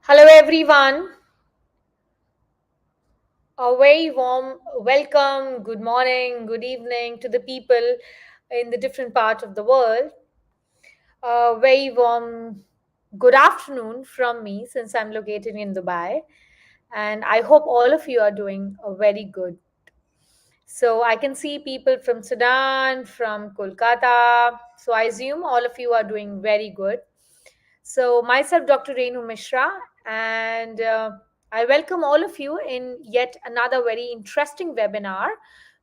Hello, everyone. A very warm welcome, good morning, good evening to the people in the different part of the world. A very warm good afternoon from me since I'm located in Dubai. And I hope all of you are doing very good. So I can see people from Sudan, from Kolkata. So I assume all of you are doing very good. So, myself, Dr. Renu Mishra, and I welcome all of you in yet another very interesting webinar,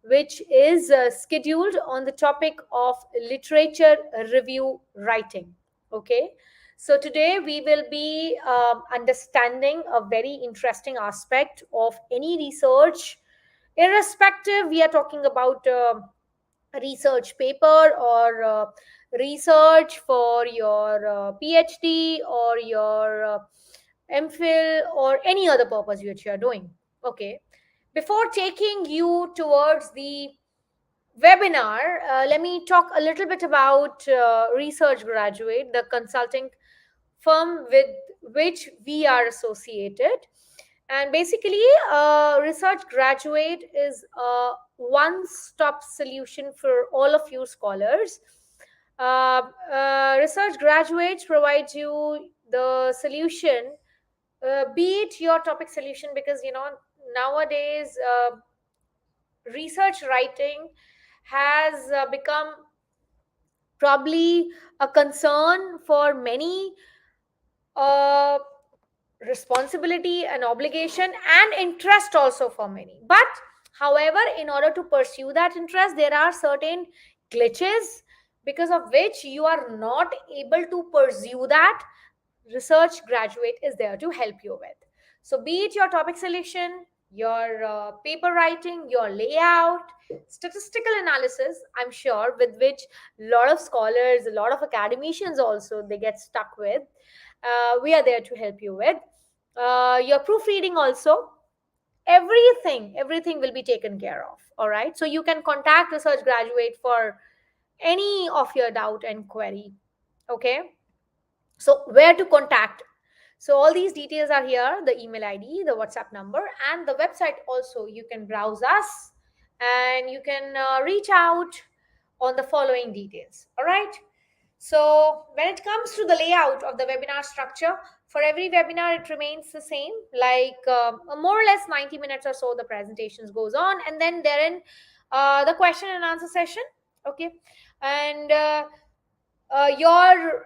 which is scheduled on the topic of literature review writing. Okay, so today we will be understanding a very interesting aspect of any research, irrespective, we are talking about. Research paper or research for your PhD or your MPhil or any other purpose which you are doing. Okay. Before taking you towards the webinar, let me talk a little bit about Research Graduate, the consulting firm with which we are associated. And basically, Research Graduate is a one stop solution for all of you scholars. Research Graduates provides you the solution, be it your topic solution, because nowadays research writing has become probably a concern for many, uh, responsibility and obligation and interest also for many. But however, in order to pursue that interest, there are certain glitches because of which you are not able to pursue that. Research Graduate is there to help you with. So, be it your topic selection, your paper writing, your layout, statistical analysis, I'm sure, with which a lot of scholars, a lot of academicians also they get stuck with. We are there to help you with. Your proofreading also, everything will be taken care of. All right. So you can contact Research Graduate for any of your doubt and query. Okay, so where to contact? So all these details are here, the email ID, the WhatsApp number, and the website also. You can browse us and you can reach out on the following details. All right. So when it comes to the layout of the webinar structure, for every webinar, it remains the same, like more or less 90 minutes or so the presentations goes on, and then therein the question and answer session. Okay. And your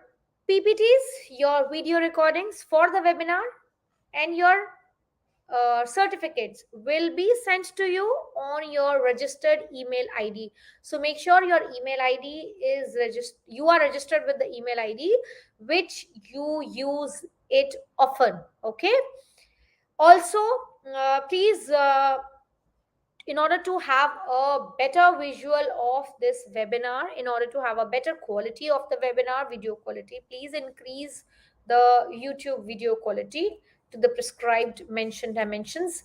PPTs, your video recordings for the webinar, and your certificates will be sent to you on your registered email ID. So make sure your email ID is registered. You are registered with the email ID which you use it often. Okay. Also, please, in order to have a better visual of this webinar, in order to have a better quality of the webinar video quality, please increase the YouTube video quality to the prescribed mentioned dimensions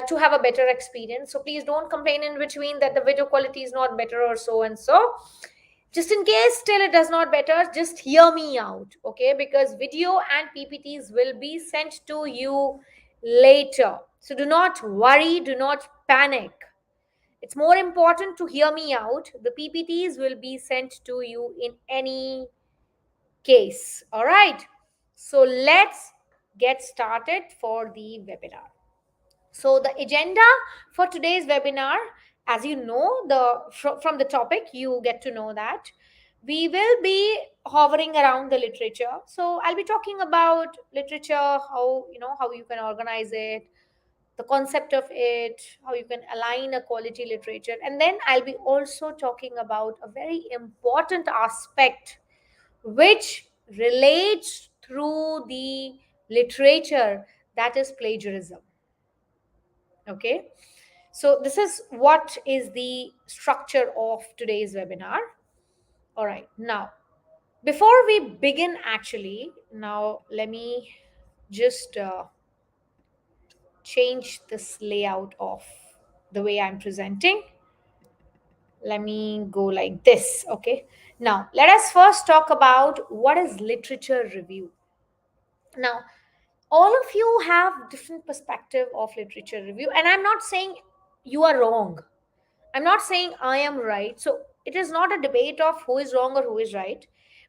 to have a better experience. So please don't complain in between that the video quality is not better or so and so. Just in case still it does not better, just hear me out. Okay, because video and PPTs will be sent to you later. So do not worry, do not panic. It's more important to hear me out. The PPTs will be sent to you in any case. All right. So let's get started for the webinar. So the agenda for today's webinar, as you know, from the topic, you get to know that we will be hovering around the literature. So I'll be talking about literature, how you can organize it, the concept of it, how you can align a quality literature. And then I'll be also talking about a very important aspect which relates through the literature, that is plagiarism. Okay. So this is what is the structure of today's webinar. All right. Now, before we begin, actually, now let me just change this layout of the way I'm presenting. Let me go like this. Okay. Now, let us first talk about what is literature review. Now, all of you have different perspective of literature review, and I'm not saying you are wrong, I'm not saying I am right. So it is not a debate of who is wrong or who is right.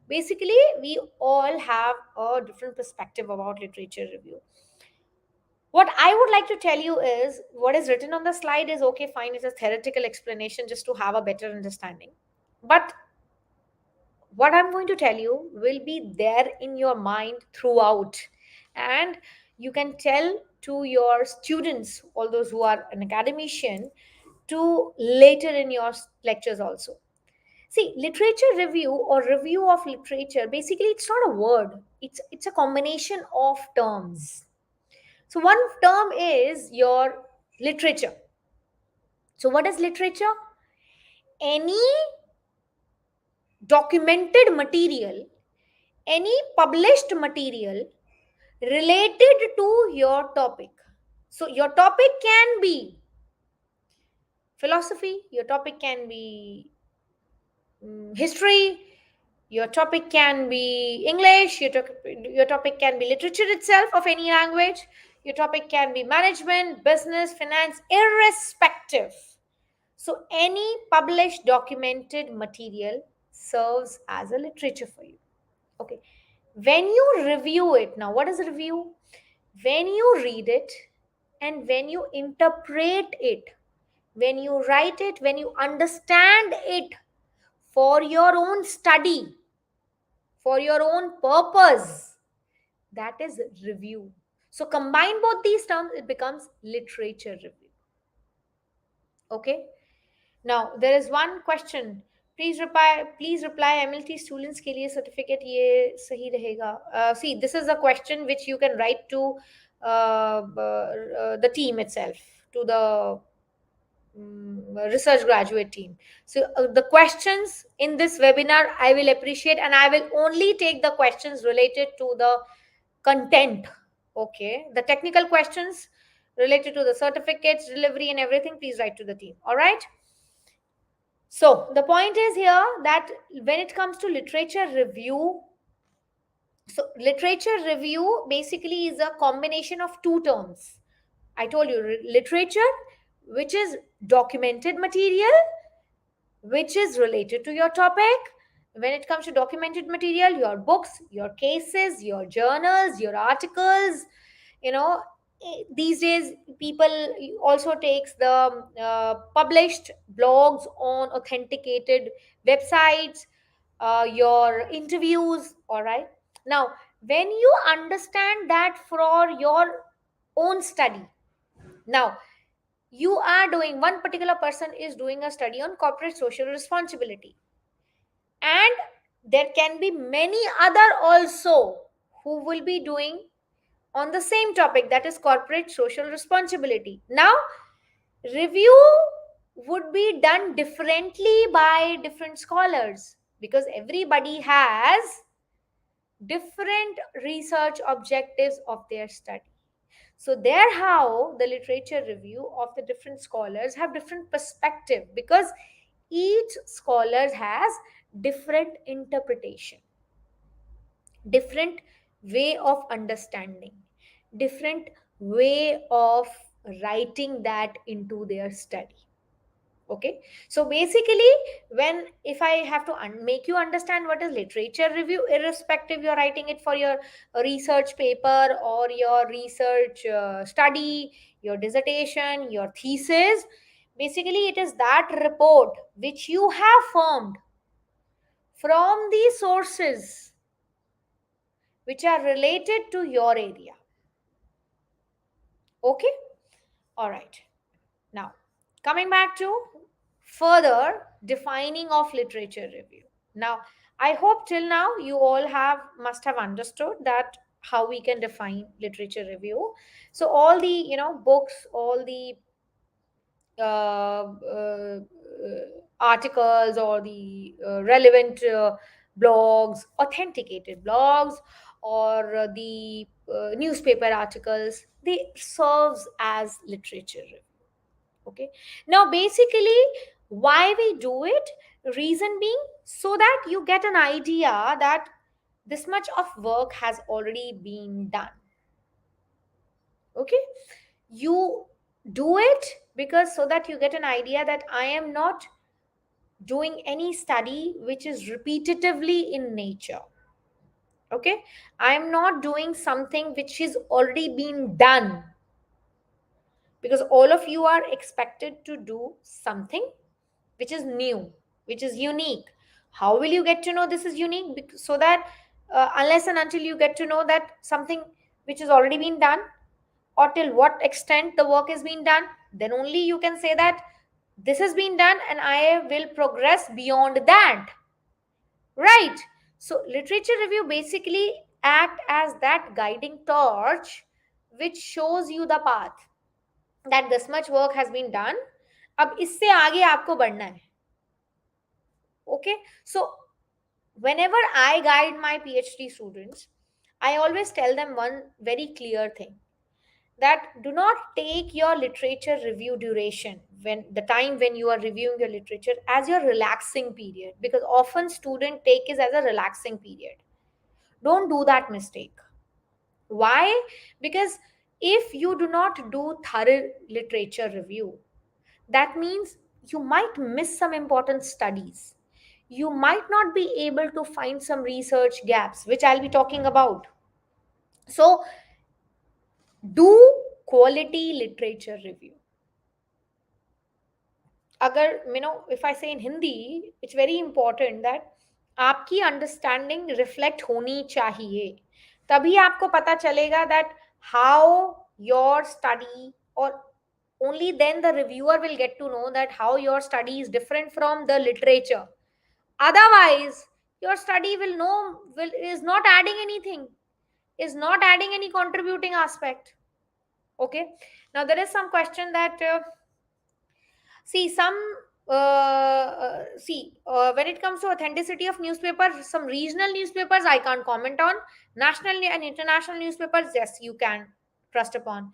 Basically, we all have a different perspective about literature review. What I would like to tell you is what is written on the slide is okay, fine, it's a theoretical explanation just to have a better understanding. But what I'm going to tell you will be there in your mind throughout. And you can tell to your students, all those who are an academician, to later in your lectures also. See, literature review or review of literature, basically it's not a word. It's a combination of terms. So one term is your literature. So what is literature? Any documented material, any published material related to your topic. So your topic can be philosophy, your topic can be history, your topic can be English, your topic can be literature itself of any language, your topic can be management, business, finance, irrespective. So any published documented material serves as a literature for you. Okay. When you review it, now what is review? When you read it and when you interpret it, when you write it, when you understand it for your own study, for your own purpose, that is review. So combine both these terms, it becomes literature review. Okay. Now there is one question. Please reply MLT students के लिए certificate ये सही रहेगा. See, this is a question which you can write to the team itself, to the research graduate team. So the questions in this webinar I will appreciate, and I will only take the questions related to the content. Okay, the technical questions related to the certificates, delivery, and everything, please write to the team. All right. So the point is here that when it comes to literature review, so literature review basically is a combination of two terms. I told you literature, which is documented material, which is related to your topic. When it comes to documented material, your books, your cases, your journals, your articles, you know, these days people also takes the published blogs on authenticated websites, your interviews. All right. Now when you understand that for your own study, now you are doing, one particular person is doing a study on corporate social responsibility, and there can be many other also who will be doing on the same topic, that is corporate social responsibility. Now review would be done differently by different scholars because everybody has different research objectives of their study. So there how the literature review of the different scholars have different perspective, because each scholar has different interpretation, different way of understanding, different way of writing that into their study. Okay. So basically, when if I have to make you understand what is literature review, irrespective you're writing it for your research paper or your research study, your dissertation, your thesis, basically it is that report which you have formed from the sources which are related to your area. Okay. All right. Now coming back to further defining of literature review. Now I hope till now you all have must have understood that how we can define literature review. So all the books, all the articles, or the relevant blogs, authenticated blogs, or the newspaper articles, they serves as literature review. Okay. Now basically why we do it, reason being so that you get an idea that this much of work has already been done. Okay, you do it because so that you get an idea that I am not doing any study which is repetitively in nature. Okay, I'm not doing something which is already been done, because all of you are expected to do something which is new, which is unique. How will you get to know this is unique? So that unless and until you get to know that something which has already been done, or till what extent the work is being done, then only you can say that this has been done and I will progress beyond that. Right. So literature review basically act as that guiding torch which shows you the path, that this much work has been done, अब इससे आगे आपको बढ़ना है. Okay, so whenever I guide my PhD students, I always tell them one very clear thing, that do not take your literature review duration, when the time when you are reviewing your literature, as your relaxing period, because often student take it as a relaxing period. Don't do that mistake. Why? Because if you do not do thorough literature review, that means you might miss some important studies. You might not be able to find some research gaps, which I'll be talking about. So, do quality literature review. अगर if I say in Hindi, it's very important that आपकी understanding reflect होनी चाहिए. तभी आपको पता चलेगा that how your study, or only then the reviewer will get to know that how your study is different from the literature. Otherwise, your study is not adding anything, is not adding any contributing aspect. Okay. Now there is some question that see some when it comes to authenticity of newspapers, some regional newspapers I can't comment on. National and international newspapers, yes, you can trust upon.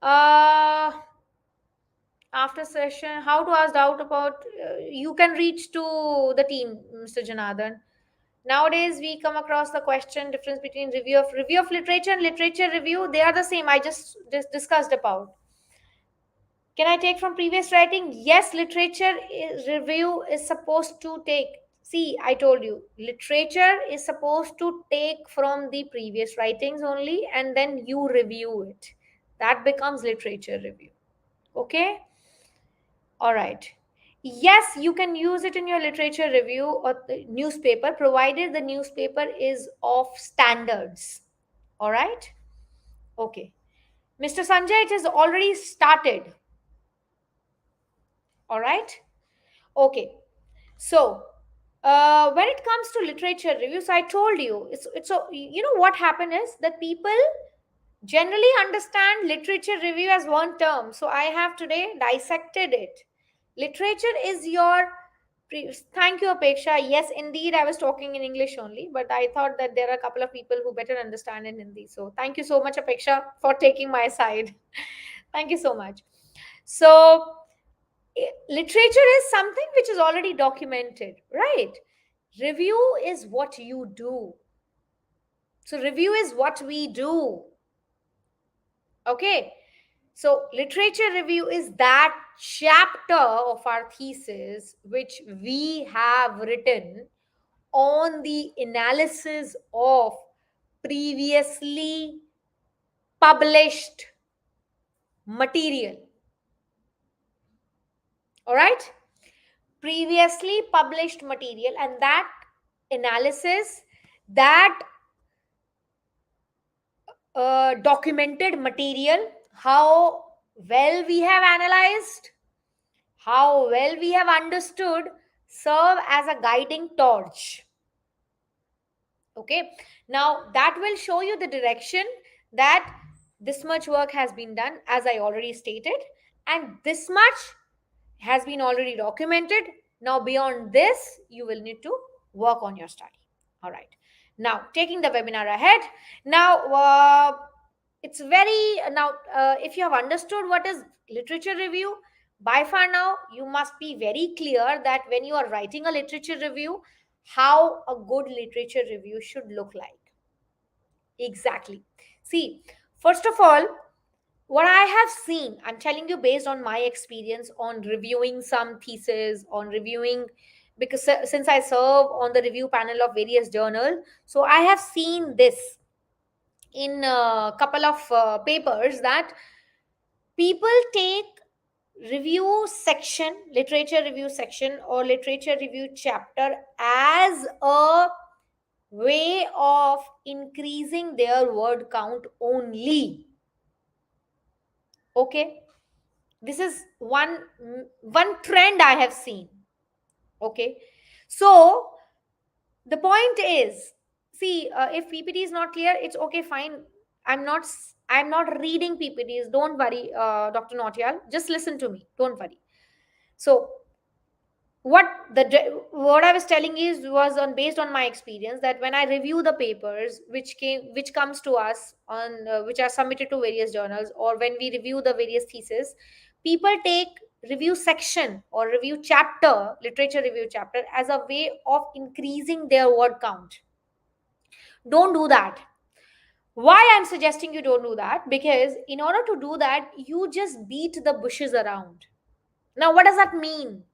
Uh, After session, how to ask doubt about, you can reach to the team, Mr. Janardhan. Nowadays we come across the question difference between review of literature and literature review. They are the same. I just discussed about. Can I take from previous writing? Yes, review is supposed to take. See, I told you, literature is supposed to take from the previous writings only, and then you review it. That becomes literature review. Okay? All right. Yes, you can use it in your literature review or the newspaper, provided the newspaper is of standards. All right. Okay. Mr. Sanjay, it has already started. All right. Okay. So, when it comes to literature reviews, I told you, it's so, what happened is that people generally understand literature review as one term. So I have today dissected it. Literature is your thank you, Apeksha. Yes, indeed, I was talking in English only, but I thought that there are a couple of people who better understand in Hindi. So thank you so much, Apeksha, for taking my side. Thank you so much. So literature is something which is already documented, right? Review is what you do. So review is what we do. Okay. So literature review is that chapter of our thesis which we have written on the analysis of previously published material. All right? Previously published material, and that analysis, that documented material, how well we have analyzed, how well we have understood, serve as a guiding torch. Okay, now that will show you the direction, that this much work has been done, as I already stated, and this much has been already documented. Now beyond this, you will need to work on your study. All right, now taking the webinar ahead. Now it's very now if you have understood what is literature review, by far now you must be very clear that when you are writing a literature review, how a good literature review should look like. Exactly. See, first of all, what I have seen, I'm telling you based on my experience on reviewing some thesis, on reviewing, because since I serve on the review panel of various journals, so I have seen this in a couple of papers that people take review section, literature review section or literature review chapter as a way of increasing their word count only. Okay, this is one trend I have seen. Okay, so the point is, see, if PPT is not clear, it's okay, fine. I'm not reading PPTs, don't worry, Dr. Nautiyal, just listen to me, don't worry. So what what I was telling is was on based on my experience, that when I review the papers which comes to us on which are submitted to various journals, or when we review the various theses, people take review section or review chapter, literature review chapter, as a way of increasing their word count. Don't do that. Why I'm suggesting you don't do that? Because in order to do that, you just beat the bushes around. Now what does that mean?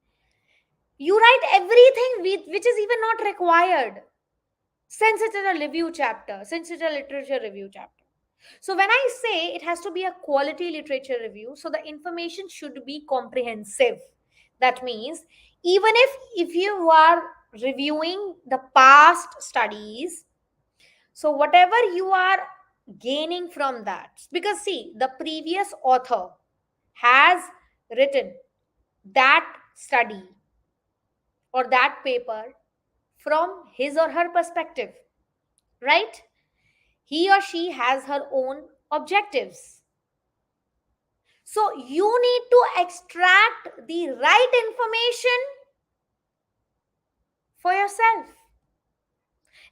You write everything which is even not required, since it is a review chapter, since it's a literature review chapter. So when I say it has to be a quality literature review, so the information should be comprehensive. That means even if you are reviewing the past studies, so whatever you are gaining from that, because see, the previous author has written that study or that paper from his or her perspective, right? He or she has her own objectives. So you need to extract the right information for yourself.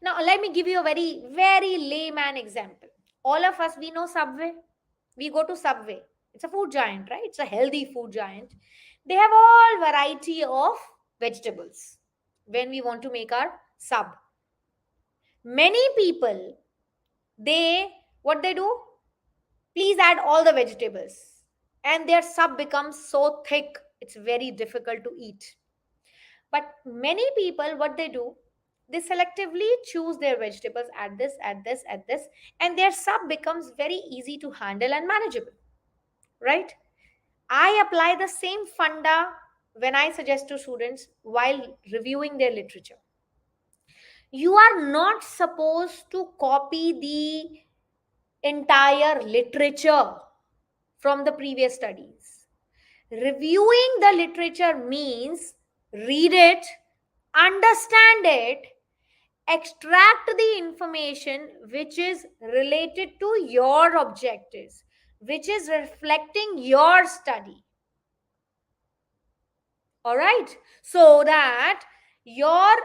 Now, let me give you a very, very layman example. All of us, we know Subway. We go to Subway. It's a food giant, right? It's a healthy food giant. They have all variety of vegetables when we want to make our sub. Many people, they, what they do, please add all the vegetables, and their sub becomes so thick it's very difficult to eat. But many people, what they do, they selectively choose their vegetables, add this, add this, add this, and their sub becomes very easy to handle and manageable, right? I apply the same funda when I suggest to students while reviewing their literature. You are not supposed to copy the entire literature from the previous studies. Reviewing the literature means read it, understand it, extract the information which is related to your objectives, which is reflecting your study. All right, so that your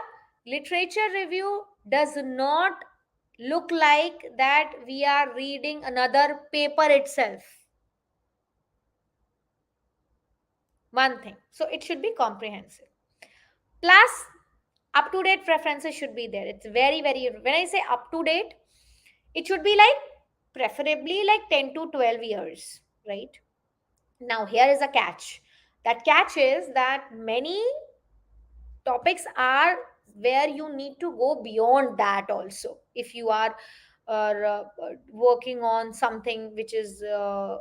literature review does not look like that we are reading another paper itself. One thing, so it should be comprehensive, plus up to date preferences should be there. It's very, very, when I say up to date, it should be like preferably like 10 to 12 years, right? Now here is a catch. That catch is that many topics are where you need to go beyond that also, if you are working on something which is a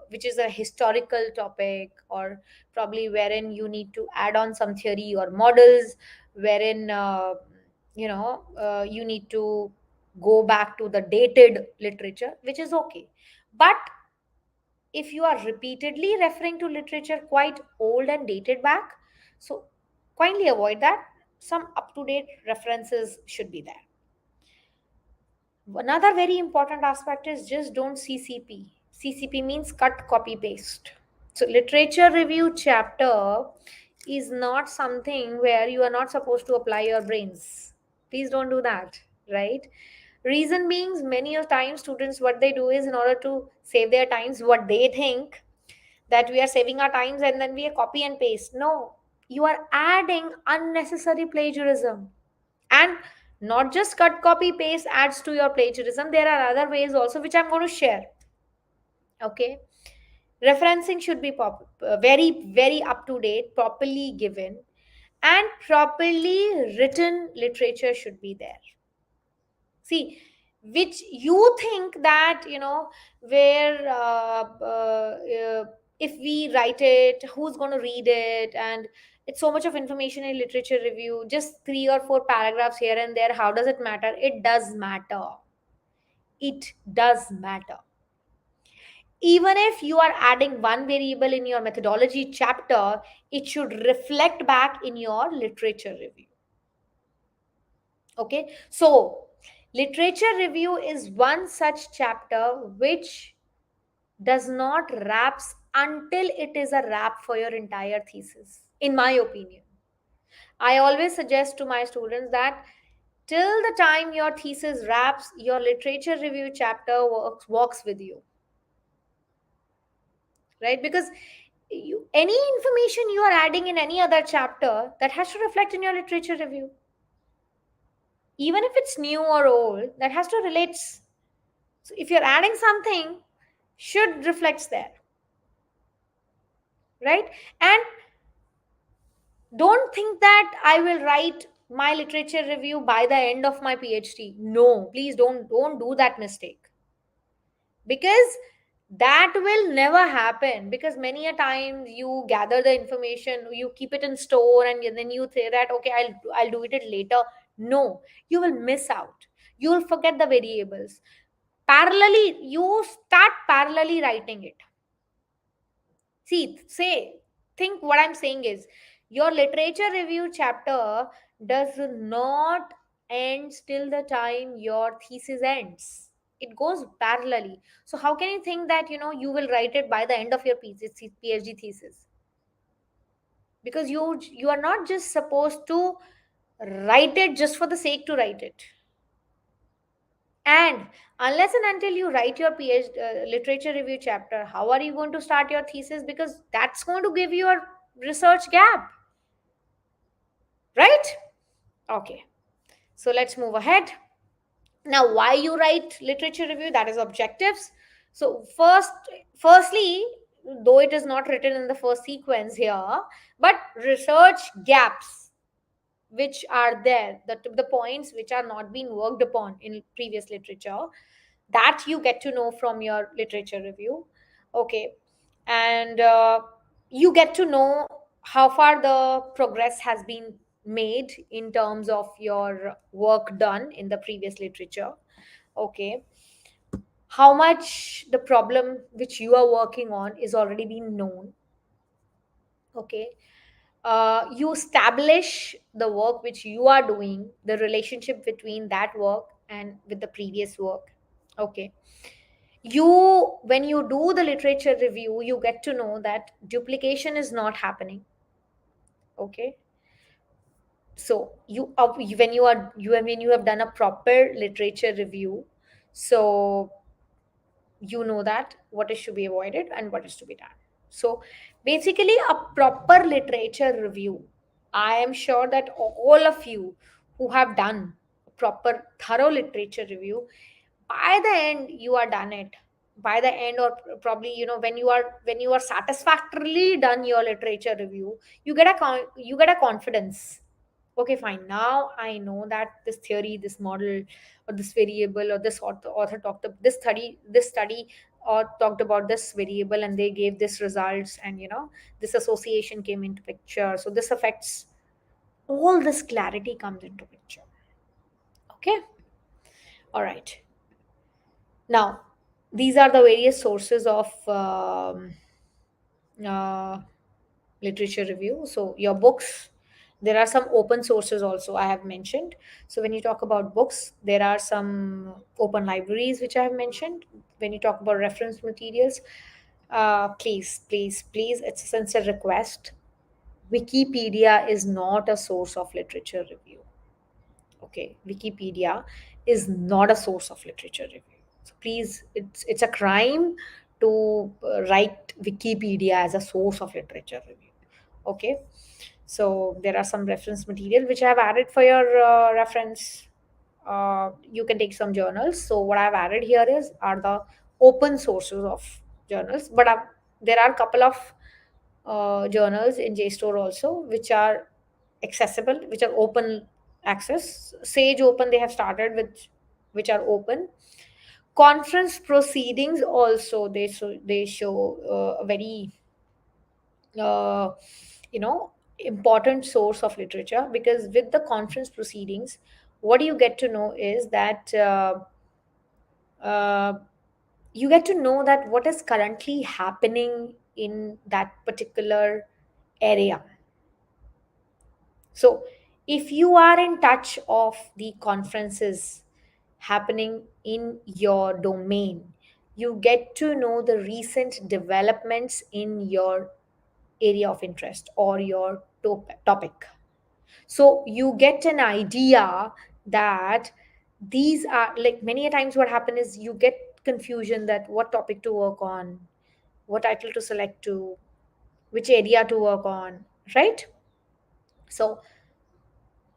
historical topic, or probably wherein you need to add on some theory or models, wherein you need to go back to the dated literature, which is okay. But if you are repeatedly referring to literature quite old and dated back, so kindly avoid that. Some up to date references should be there. Another very important aspect is just don't CCP. CCP means cut, copy, paste. So, literature review chapter is not something where you are not supposed to apply your brains. Please don't do that, right? Reason being, many of times students, what they do is, in order to save their times, what they think that we are saving our times and then we are copy and paste. No, you are adding unnecessary plagiarism. And not just cut, copy, paste adds to your plagiarism. There are other ways also, which I'm going to share. Okay. Referencing should be very, very up to date, properly given, and properly written literature should be there. See, which you think that, where if we write it, who's going to read it, and it's so much of information in literature review, just 3 or 4 paragraphs here and there, how does it matter? It does matter. It does matter. Even if you are adding one variable in your methodology chapter, it should reflect back in your literature review. Okay, so literature review is one such chapter which does not wraps until it is a wrap for your entire thesis, in my opinion. I always suggest to my students that till the time your thesis wraps, your literature review chapter walks with you, right? Because any information you are adding in any other chapter, that has to reflect in your literature review. Even if it's new or old, that has to relate. So if you're adding something, should reflects there, right? And don't think that I will write my literature review by the end of my PhD. No, please don't do that mistake, because that will never happen. Because many a time you gather the information, you keep it in store, and then you say that okay, I'll do it later. No, you will miss out. You will forget the variables. Parallelly, you start parallelly writing it. See, think what I'm saying is, your literature review chapter does not end till the time your thesis ends. It goes parallelly. So how can you think that you will write it by the end of your PhD thesis? Because you are not just supposed to write it just for the sake to write it. And unless and until you write your PhD literature review chapter, how are you going to start your thesis? Because that's going to give you a research gap, right? Okay, so let's move ahead. Now, why you write literature review? That is objectives. So firstly, though it is not written in the first sequence here, but research gaps which are there, the points which are not being worked upon in previous literature, that you get to know from your literature review. Okay, and you get to know how far the progress has been made in terms of your work done in the previous literature. Okay, how much the problem which you are working on is already been known. Okay, you establish the work which you are doing, the relationship between that work and with the previous work. Okay, when you do the literature review, you get to know that duplication is not happening. Okay, so when you have done a proper literature review, so you know that what is to be avoided and what is to be done. So basically, a proper literature review, I am sure that all of you who have done a proper thorough literature review, by the end you are done it. By the end, or probably when you are satisfactorily done your literature review, you get a confidence. Okay, fine, now I know that this theory, this model, or this variable, or this author talked about this study or talked about this variable, and they gave this results, and this association came into picture, so this affects. All this clarity comes into picture. Okay, all right. Now, these are the various sources of uh, literature review. So your books, there are some open sources also I have mentioned. So when you talk about books, there are some open libraries which I have mentioned. When you talk about reference materials, please, it's a sincere request. Wikipedia is not a source of literature review. Okay, Wikipedia is not a source of literature review. So please, it's a crime to write Wikipedia as a source of literature review. Okay, so there are some reference material which I have added for your reference. You can take some journals. So what I've added here are the open sources of journals, but There are a couple of journals in JSTOR also, which are accessible, which are open access. Sage Open they have started with, which are open. Conference proceedings also, they show a very uh, you know important source of literature, because with the conference proceedings, what you get to know is that uh, you get to know that what is currently happening in that particular area. So if you are in touch of the conferences happening in your domain, you get to know the recent developments in your area of interest or your topic. So you get an idea that these are, like, many a times what happen is you get confusion that what topic to work on, what title to select to, which area to work on, right? So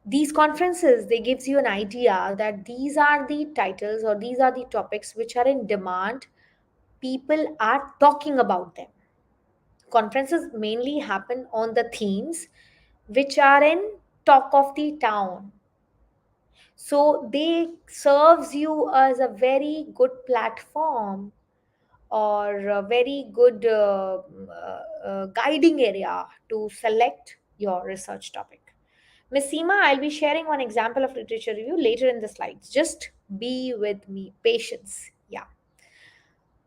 these conferences, they gives you an idea that these are the titles or these are the topics which are in demand. People are talking about them. Conferences mainly happen on the themes which are in talk of the town. So they serves you as a very good platform or a very good guiding area to select your research topic. Miss Seema, I'll be sharing one example of literature review later in the slides. Just be with me. Patience. Yeah.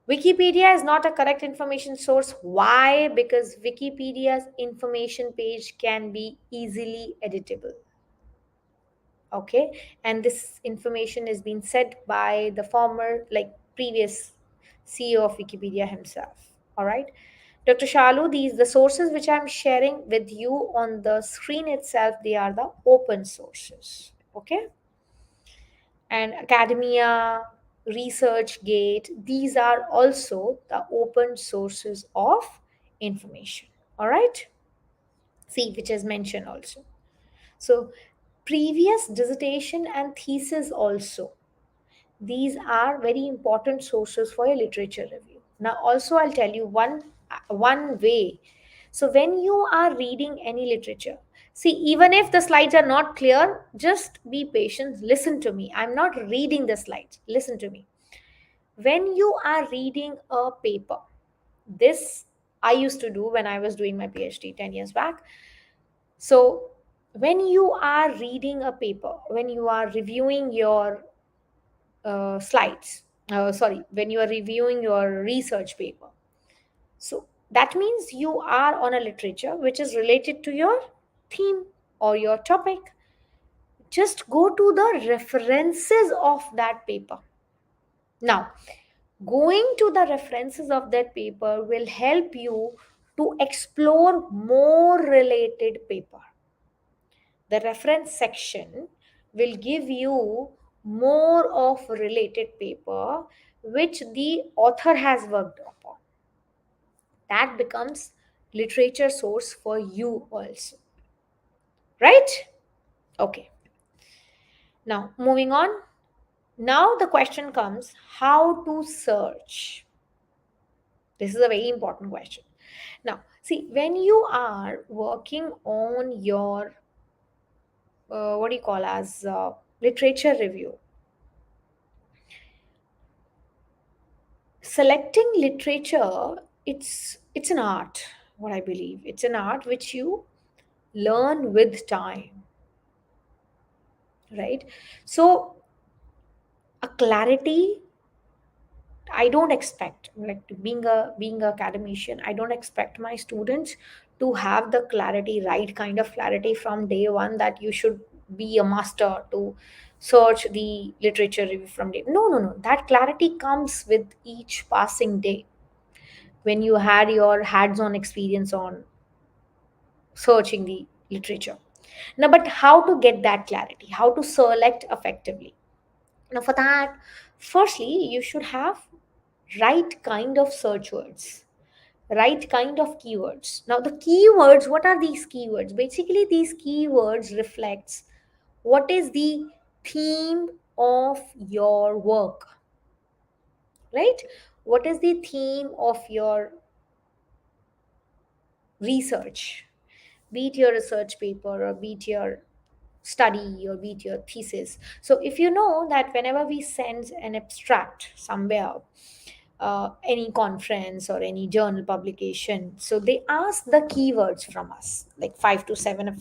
Wikipedia is not a correct information source. Why? Because Wikipedia's information page can be easily editable. Okay. And this information is being said by the former, like previous CEO of Wikipedia himself. All right. Dr. Shalu, these the sources which I'm sharing with you on the screen itself, they are the open sources. Okay. And academia, researchgate, these are also the open sources of information. All right. See, which is mentioned also. So previous dissertation and thesis also, these are very important sources for your literature review. Now also I'll tell you one way. So when you are reading any literature, see, even if the slides are not clear, just be patient, listen to me. I'm not reading the slides, listen to me. When you are reading a paper, this I used to do when I was doing my PhD 10 years back. So when you are reading a paper, when you are reviewing your slides, sorry, when you are reviewing your research paper, so that means you are on a literature which is related to your theme or your topic. Just go to the references of that paper. Now, going to the references of that paper will help you to explore more related paper. The reference section will give you more of related paper which the author has worked upon. That becomes literature source for you also, right? Okay. Now moving on. Now the question comes, how to search. This is a very important question. Now see, when you are working on your what do you call as literature review, selecting literature, it's an art. What I believe, it's an art which you learn with time, right? So a clarity, I don't expect, like, being a academician, I don't expect my students to have the clarity, right kind of clarity from day one, that you should be a master to search the literature review from day. No, no, no, that clarity comes with each passing day, when you had your hands-on experience on searching the literature. Now, but how to get that clarity, how to select effectively? Now for that, firstly you should have right kind of search words, right kind of keywords. Now the keywords, what are these keywords? Basically these keywords reflects what is the theme of your work, right? What is the theme of your research, be it your research paper or be it your study or be it your thesis. So if you know that whenever we send an abstract somewhere, any conference or any journal publication, so they ask the keywords from us, like five to seven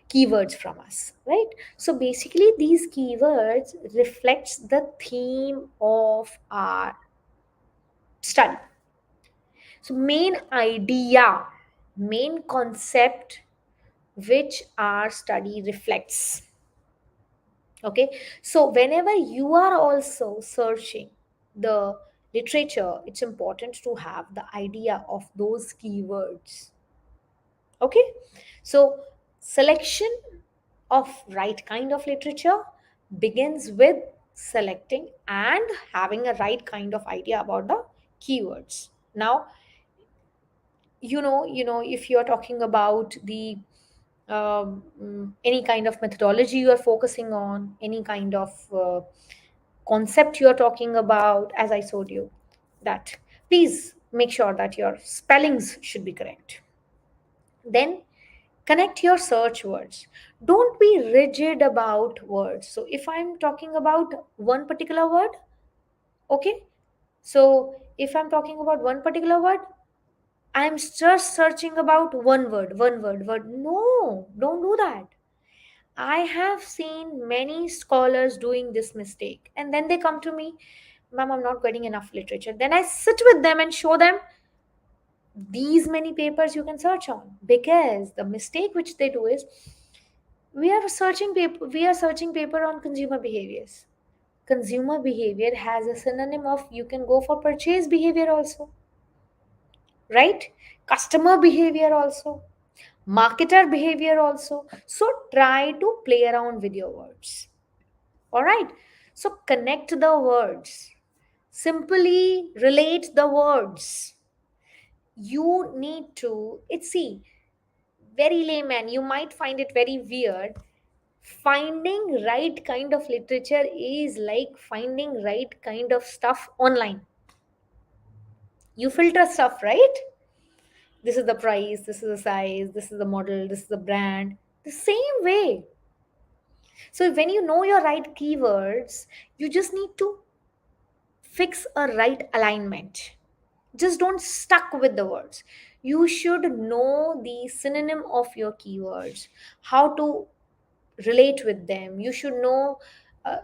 keywords from us, right? So basically these keywords reflects the theme of our study. So main concept which our study reflects. Okay, so whenever you are also searching the literature, it's important to have the idea of those keywords. Okay, so selection of right kind of literature begins with selecting and having a right kind of idea about the keywords. Now, if you're talking about the any kind of methodology you are focusing on, any kind of concept you are talking about, as I showed you, that please make sure that your spellings should be correct. Then connect your search words. Don't be rigid about words. So if I'm talking about one particular word, okay, so if I'm talking about one particular word, I'm just searching about word. No, don't do that. I have seen many scholars doing this mistake, and then they come to me, Ma'am, I'm not getting enough literature. Then I sit with them and show them these many papers you can search on. Because the mistake which they do is we are searching paper on consumer behaviors. Consumer behavior has a synonym of you can go for purchase behavior also, right? Customer behavior also, marketer behavior also. So try to play around with your words. All right. So connect the words. Simply relate the words. You need to, it's see, very layman, you might find it very weird. Finding right kind of literature is like finding right kind of stuff online. You filter stuff, right? This is the price, this is the size, this is the model, this is the brand. The same way. So when you know your right keywords, you just need to fix a right alignment. Just don't stuck with the words. You should know the synonym of your keywords, how to relate with them. You should know,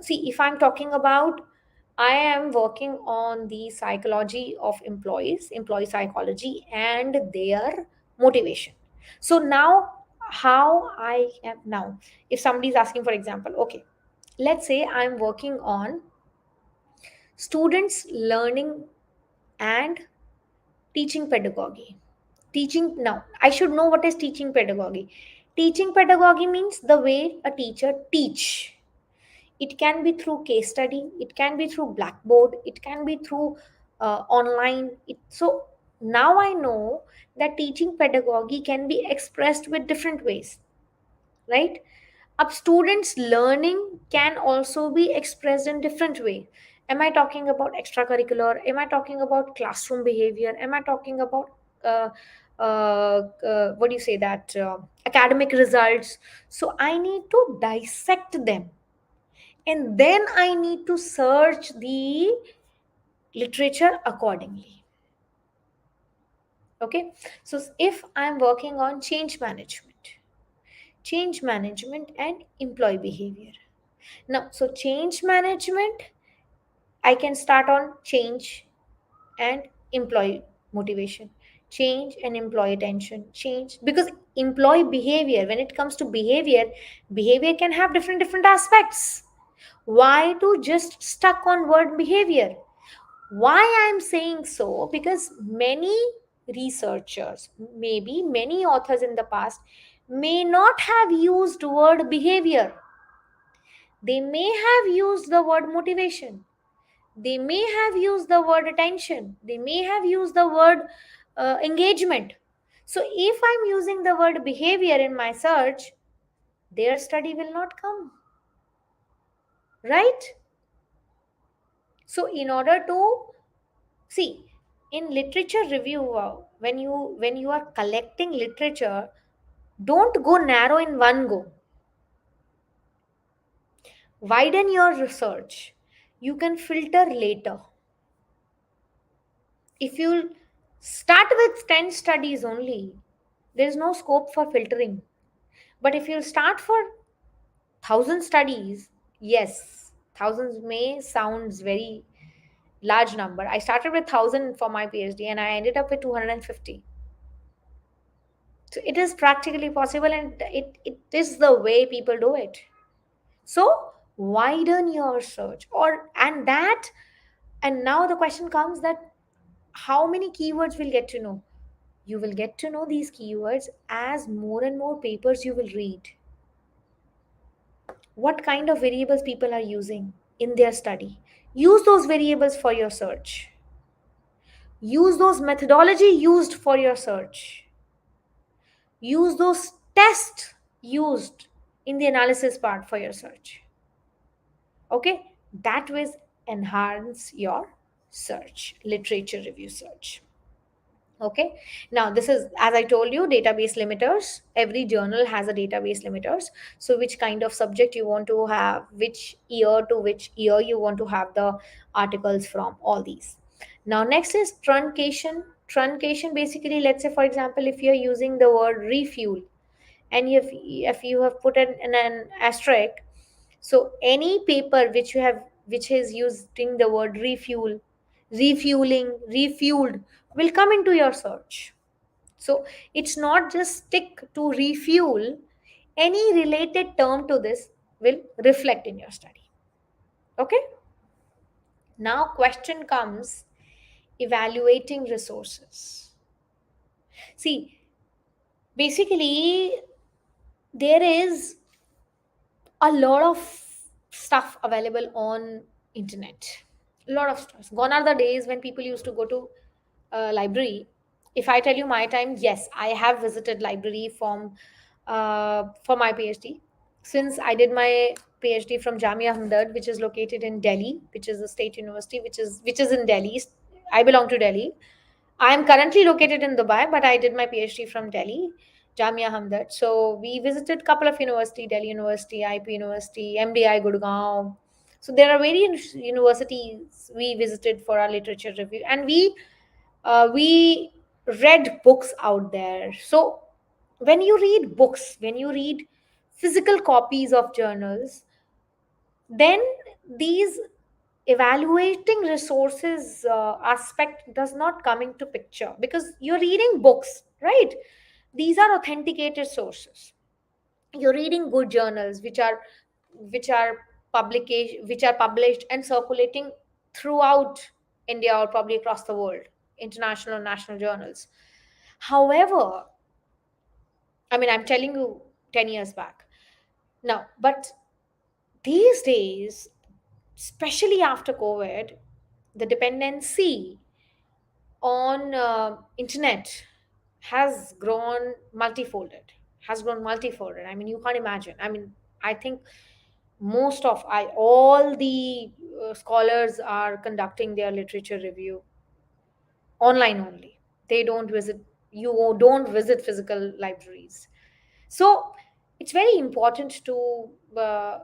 see, if I'm talking about, I am working on the psychology of employees, employee psychology and their motivation. So now, how I am now, if somebody is asking, for example, okay, let's say I'm working on students learning and teaching pedagogy. Teaching, now I should know what is teaching pedagogy. Teaching pedagogy means the way a teacher teach. It can be through case study, it can be through blackboard, it can be through online. So now I know that teaching pedagogy can be expressed with different ways, right? A student's learning can also be expressed in different way. Am I talking about extracurricular, am I talking about classroom behavior, am I talking about uh, what do you say that academic results? So I need to dissect them, and then I need to search the literature accordingly. Okay, so if I'm working on change management and employee behavior. Now, so change management, I can start on change and employee motivation, change and employee attention, change, because employee behavior, when it comes to behavior can have different aspects. Why to just stuck on word behavior? Why I'm saying so? Because many researchers, maybe many authors in the past, may not have used word behavior. They may have used the word motivation. They may have used the word attention. They may have used the word engagement. So, if I'm using the word behavior in my search, their study will not come. Right? So, in order to see, in literature review, when you are collecting literature, don't go narrow in one go. Widen your research. You can filter later. If you start with 10 studies only, there is no scope for filtering. But if you start for 1,000 studies, yes, thousands may sounds very large number. I started with 1,000 for my PhD and I ended up with 250. So it is practically possible, and it is the way people do it. So widen your search, or and that, and now the question comes that how many keywords we'll get to know. You will get to know these keywords as more and more papers you will read. What kind of variables people are using in their study. Use those variables for your search. Use those methodology used for your search. Use those tests used in the analysis part for your search. Okay, that will enhance your search, literature review search. Okay, now this is, as I told you, database limiters. Every journal has a database limiters. So which kind of subject you want to have, which year to which year you want to have the articles from, all these. Now next is truncation. Basically, let's say for example, if you're using the word refuel, and if you have put an asterisk, so any paper which is using the word refuel, refueling, refueled, will come into your search. So it's not just stick to refuel. Any related term to this will reflect in your study. Okay. Now question comes, evaluating resources. See, basically there is a lot of stuff available on internet. A lot of stuff. Gone are the days when people used to go to library. If I tell you my time, yes, I have visited library for my PhD. Since I did my PhD from Jamia Hamdard, which is located in Delhi, which is a state university, which is in Delhi. I belong to Delhi. I am currently located in Dubai, but I did my PhD from Delhi, Jamia Hamdard. So we visited couple of university, Delhi University, IP University, MDI Gurgaon. So there are various universities we visited for our literature review, and we read books out there. So when you read books, when you read physical copies of journals, then these evaluating resources aspect does not come into picture, because you're reading books, right? These are authenticated sources. You're reading good journals which are published and circulating throughout India, or probably across the world, international and national journals. However, I mean, I'm telling you 10 years back now, but these days, especially after COVID, the dependency on internet has grown multifolded. I mean, you can't imagine. I mean, I think all the scholars are conducting their literature review online only. They don't visit physical libraries. So it's very important to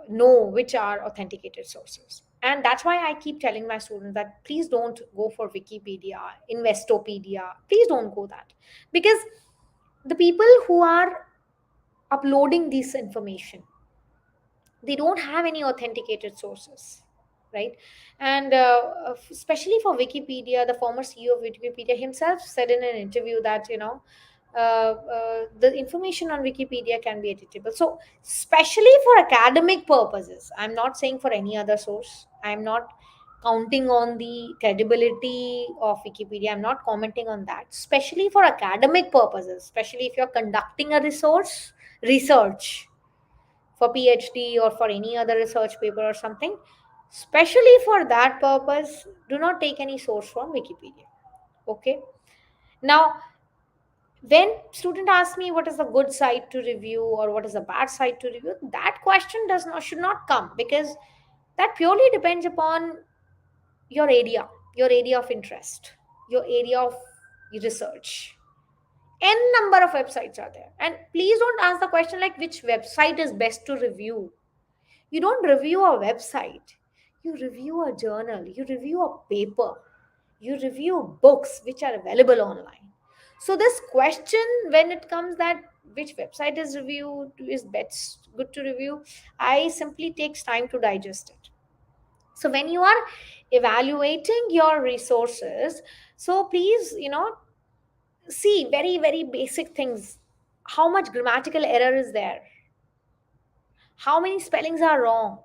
know which are authenticated sources. And that's why I keep telling my students that please don't go for Wikipedia, Investopedia. Please don't go that. Because the people who are uploading this information, they don't have any authenticated sources, right? And especially for Wikipedia, the former CEO of Wikipedia himself said in an interview that the information on Wikipedia can be editable. So especially for academic purposes, I'm not saying for any other source, I'm not counting on the credibility of Wikipedia, I'm not commenting on that. Especially for academic purposes, especially if you're conducting a research for PhD or for any other research paper or something, especially for that purpose, do not take any source from Wikipedia. Okay. Now, when student asks me what is the good site to review or what is the bad site to review, that question does not should not come, because that purely depends upon your area of interest, your area of research. N number of websites are there. And please don't ask the question like which website is best to review. You don't review a website, you review a journal, you review a paper, you review books which are available online. So this question, when it comes that which website is reviewed is best good to review, I simply takes time to digest it. So when you are evaluating your resources, so please, see very very basic things. How much grammatical error is there, how many spellings are wrong,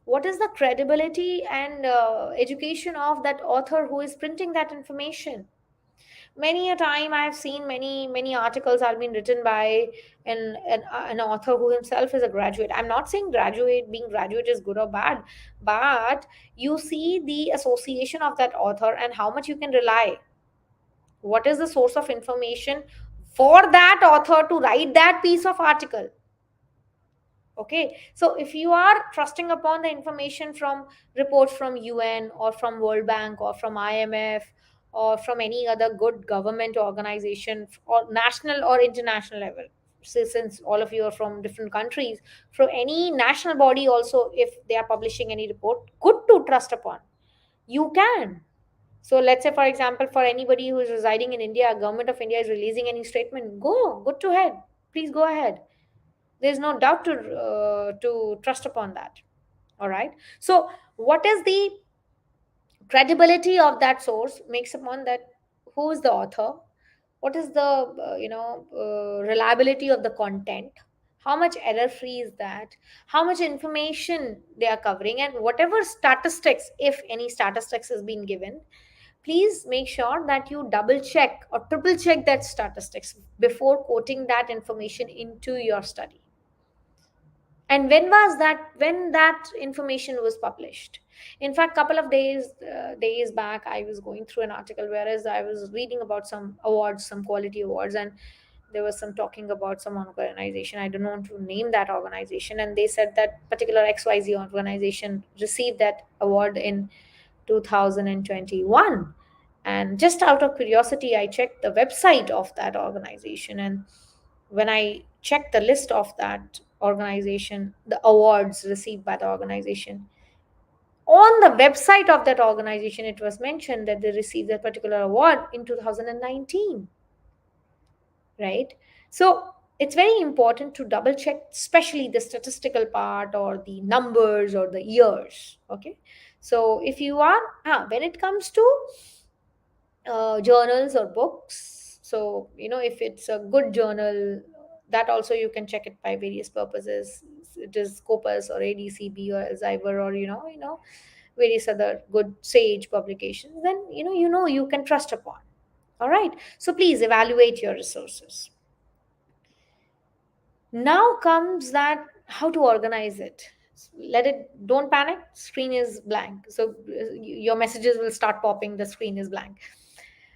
what is the credibility and education of that author who is printing that information. Many a time I have seen many articles are being written by an author who himself is a graduate. I'm not saying being graduate is good or bad, but you see the association of that author and how much you can rely, what is the source of information for that author to write that piece of article. Okay, so if you are trusting upon the information from reports from UN or from World Bank or from IMF or from any other good government organization or national or international level, since all of you are from different countries, from any national body also, if they are publishing any report, good to trust upon, you can. So let's say, for example, for anybody who is residing in India, government of India is releasing any statement, go good to head, please go ahead. There's no doubt to trust upon that. All right, so what is the credibility of that source makes upon that, who is the author, what is the reliability of the content, how much error free is that, how much information they are covering, and whatever statistics, if any statistics has been given, please make sure that you double check or triple check that statistics before quoting that information into your study. And when that information was published? In fact, couple of days back, I was going through an article whereas I was reading about some awards, some quality awards, and there was some talking about some organization. I don't want to name that organization, and they said that particular XYZ organization received that award in 2021. And just out of curiosity, I checked the website of that organization, and when I checked the list of that organization, the awards received by the organization, on the website of that organization, it was mentioned that they received that particular award in 2019, right? So it's very important to double check, especially the statistical part or the numbers or the years. Okay, so if you are when it comes to journals or books, so if it's a good journal, that also you can check it by various purposes. It is Scopus or ADCB or Elsevier or various other good sage publications, then you can trust upon. All right, so please evaluate your resources. Now comes that how to organize it. Let it, don't panic, screen is blank, so your messages will start popping, the screen is blank.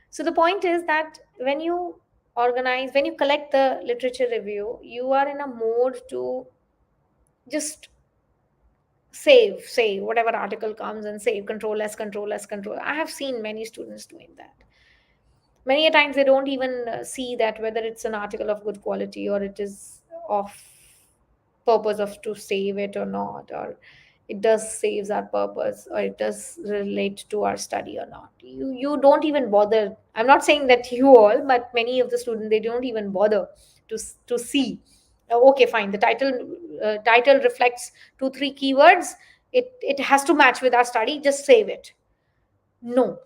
So the point is that when you organize, when you collect the literature review, you are in a mode to just save whatever article comes and save, control s, control s, control. I have seen many students doing that. Many a times they don't even see that whether it's an article of good quality or it is of purpose of to save it or not, or it does saves our purpose or it does relate to our study or not. You don't even bother. I'm not saying that you all, but many of the students, they don't even bother to see. Okay, fine, the title reflects 2 3 keywords, it has to match with our study, just save it. No.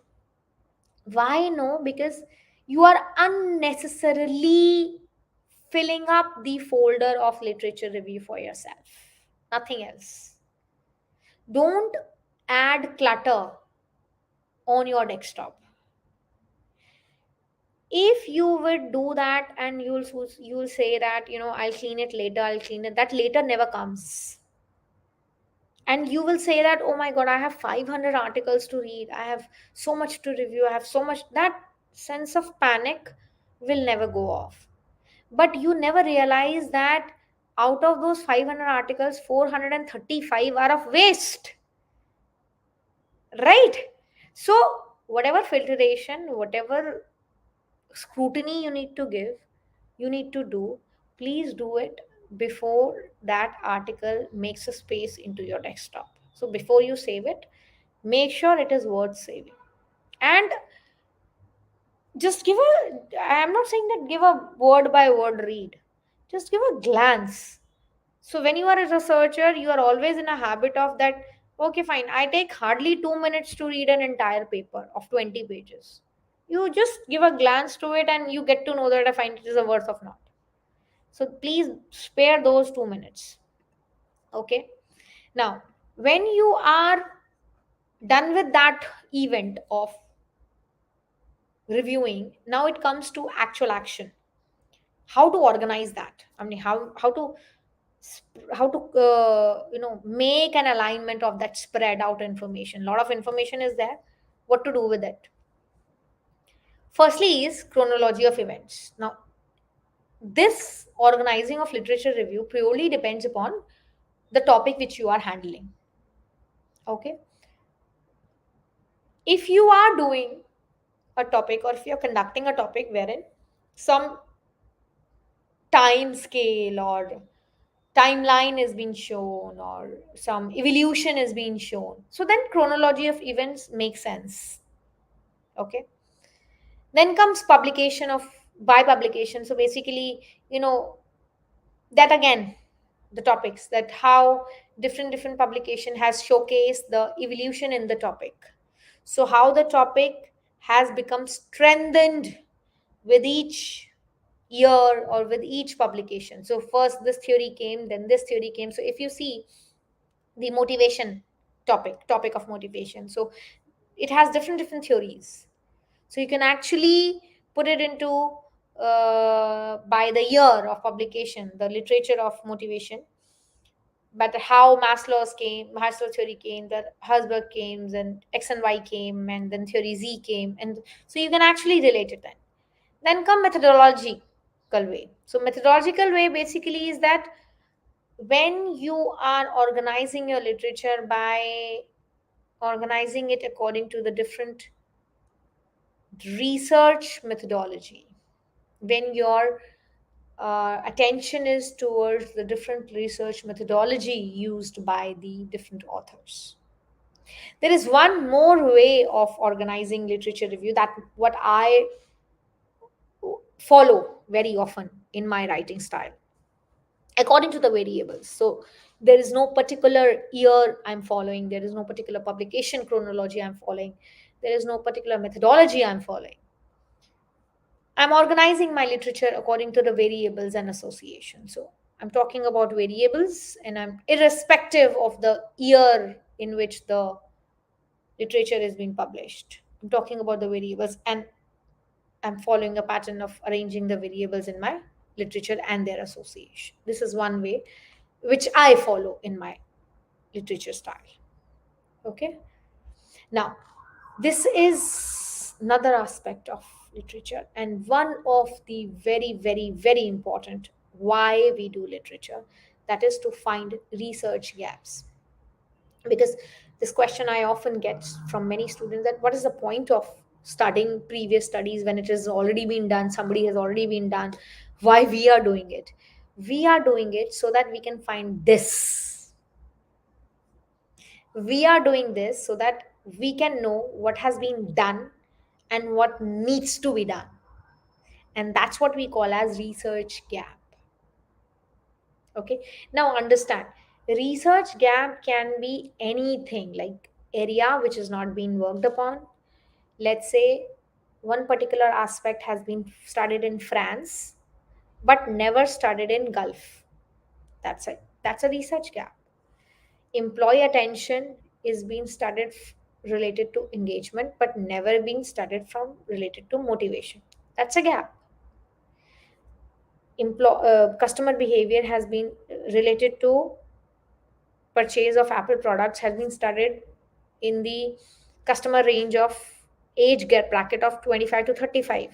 Why no? Because you are unnecessarily filling up the folder of literature review for yourself, nothing else. Don't add clutter on your desktop. If you would do that and you'll say that I'll clean it later, I'll clean it, that later never comes. And you will say that, oh my god, I have 500 articles to read, I have so much to review, I have so much. That sense of panic will never go off. But you never realize that out of those 500 articles, 435 are of waste, right? So whatever filtration, whatever scrutiny you need to give, you need to do, please do it before that article makes a space into your desktop. So before you save it, make sure it is worth saving. And just give a, I'm not saying that give a word by word read, just give a glance. So when you are a researcher, you are always in a habit of that, okay, fine, I take hardly 2 minutes to read an entire paper of 20 pages. You just give a glance to it and you get to know that I find it is a worth of not. So please spare those 2 minutes. Okay. Now, when you are done with that event of reviewing, now it comes to actual action. How to organize that? I mean, how to make an alignment of that spread out information. A lot of information is there. What to do with it? Firstly is chronology of events. Now, this organizing of literature review purely depends upon the topic which you are handling. Okay. If you are doing a topic, or if you're conducting a topic wherein some time scale or timeline is being shown or some evolution is being shown, so then chronology of events makes sense. Okay. Then comes publication of, by publication, so basically, you know that again, the topics, that how different publication has showcased the evolution in the topic. So how the topic has become strengthened with each year or with each publication. So first this theory came, then this theory came. So if you see the motivation topic of motivation, so it has different theories. So you can actually put it into by the year of publication, the literature of motivation, but how Maslow theory came, that Herzberg came, and X and Y came, and then theory Z came, and so you can actually relate it then. Then come methodological way. So methodological way basically is that when you are organizing your literature by organizing it according to the different research methodology, when your attention is towards the different research methodology used by the different authors. There is one more way of organizing literature review, that what I follow very often in my writing style, according to the variables. So there is no particular year I'm following, there is no particular publication chronology I'm following, there is no particular methodology I'm following. I'm organizing my literature according to the variables and association. So I'm talking about variables, and I'm irrespective of the year in which the literature is being published. I'm talking about the variables, and I'm following a pattern of arranging the variables in my literature and their association. This is one way which I follow in my literature style. Okay. Now, this is another aspect of literature, and one of the very important why we do literature, that is to find research gaps. Because this question I often get from many students, that what is the point of studying previous studies when it has already been done, somebody has already been done, why we are doing it? We are doing it so that we can find this. We are doing this so that we can know what has been done and what needs to be done, and that's what we call as research gap. Okay. Now understand, research gap can be anything, like area which is not being worked upon. Let's say one particular aspect has been studied in France but never studied in Gulf. That's a research gap. Employee attention is being studied related to engagement but never being studied from related to motivation. That's a gap. Customer behavior has been related to purchase of Apple products, has been studied in the customer range of age gap bracket of 25 to 35,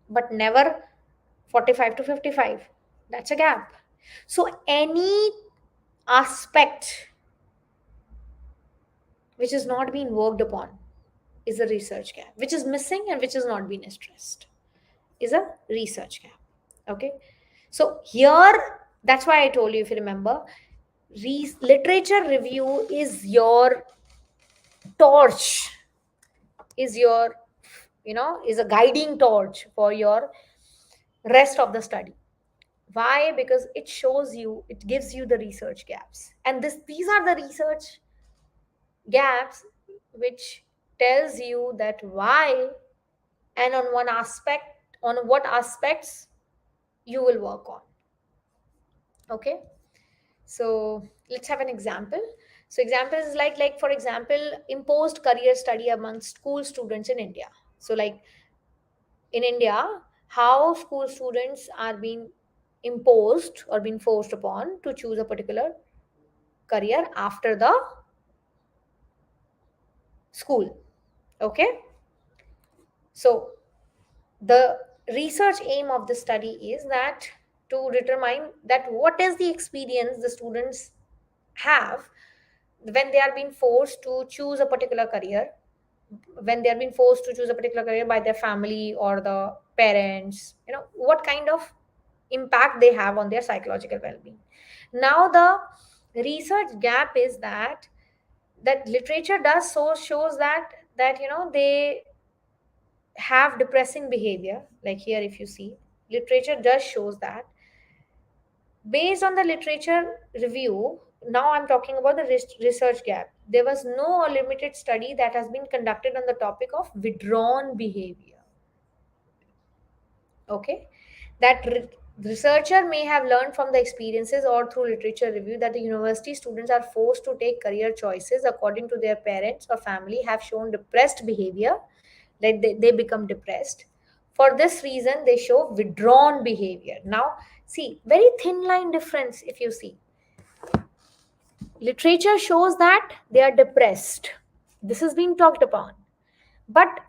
but never 45 to 55. That's a gap. So any aspect which is not being worked upon, is a research gap. Which is missing and which is not being addressed is a research gap. Okay. So here, that's why I told you, if you remember, literature review is your torch, is your, is a guiding torch for your rest of the study. Why? Because it shows you, it gives you the research gaps, and these are the research gaps which tells you that why, and on one aspect, on what aspects you will work on. Okay. So let's have an example. So example is like for example, imposed career study among school students in India. So like in India, how school students are being imposed or being forced upon to choose a particular career after the school. Okay. So the research aim of the study is that to determine that what is the experience the students have when they are being forced to choose a particular career, when they are being forced to choose a particular career by their family or the parents, what kind of impact they have on their psychological well-being. Now the research gap is that literature does so shows that they have depressing behavior. Like here, if you see, literature does shows that based on the literature review. Now I'm talking about the research gap. There was no or limited study that has been conducted on the topic of withdrawn behavior. Okay. That researcher may have learned from the experiences or through literature review that the university students are forced to take career choices according to their parents or family have shown depressed behavior, like they become depressed. For this reason they show withdrawn behavior. Now see, very thin line difference. If you see, literature shows that they are depressed, this is being talked upon, but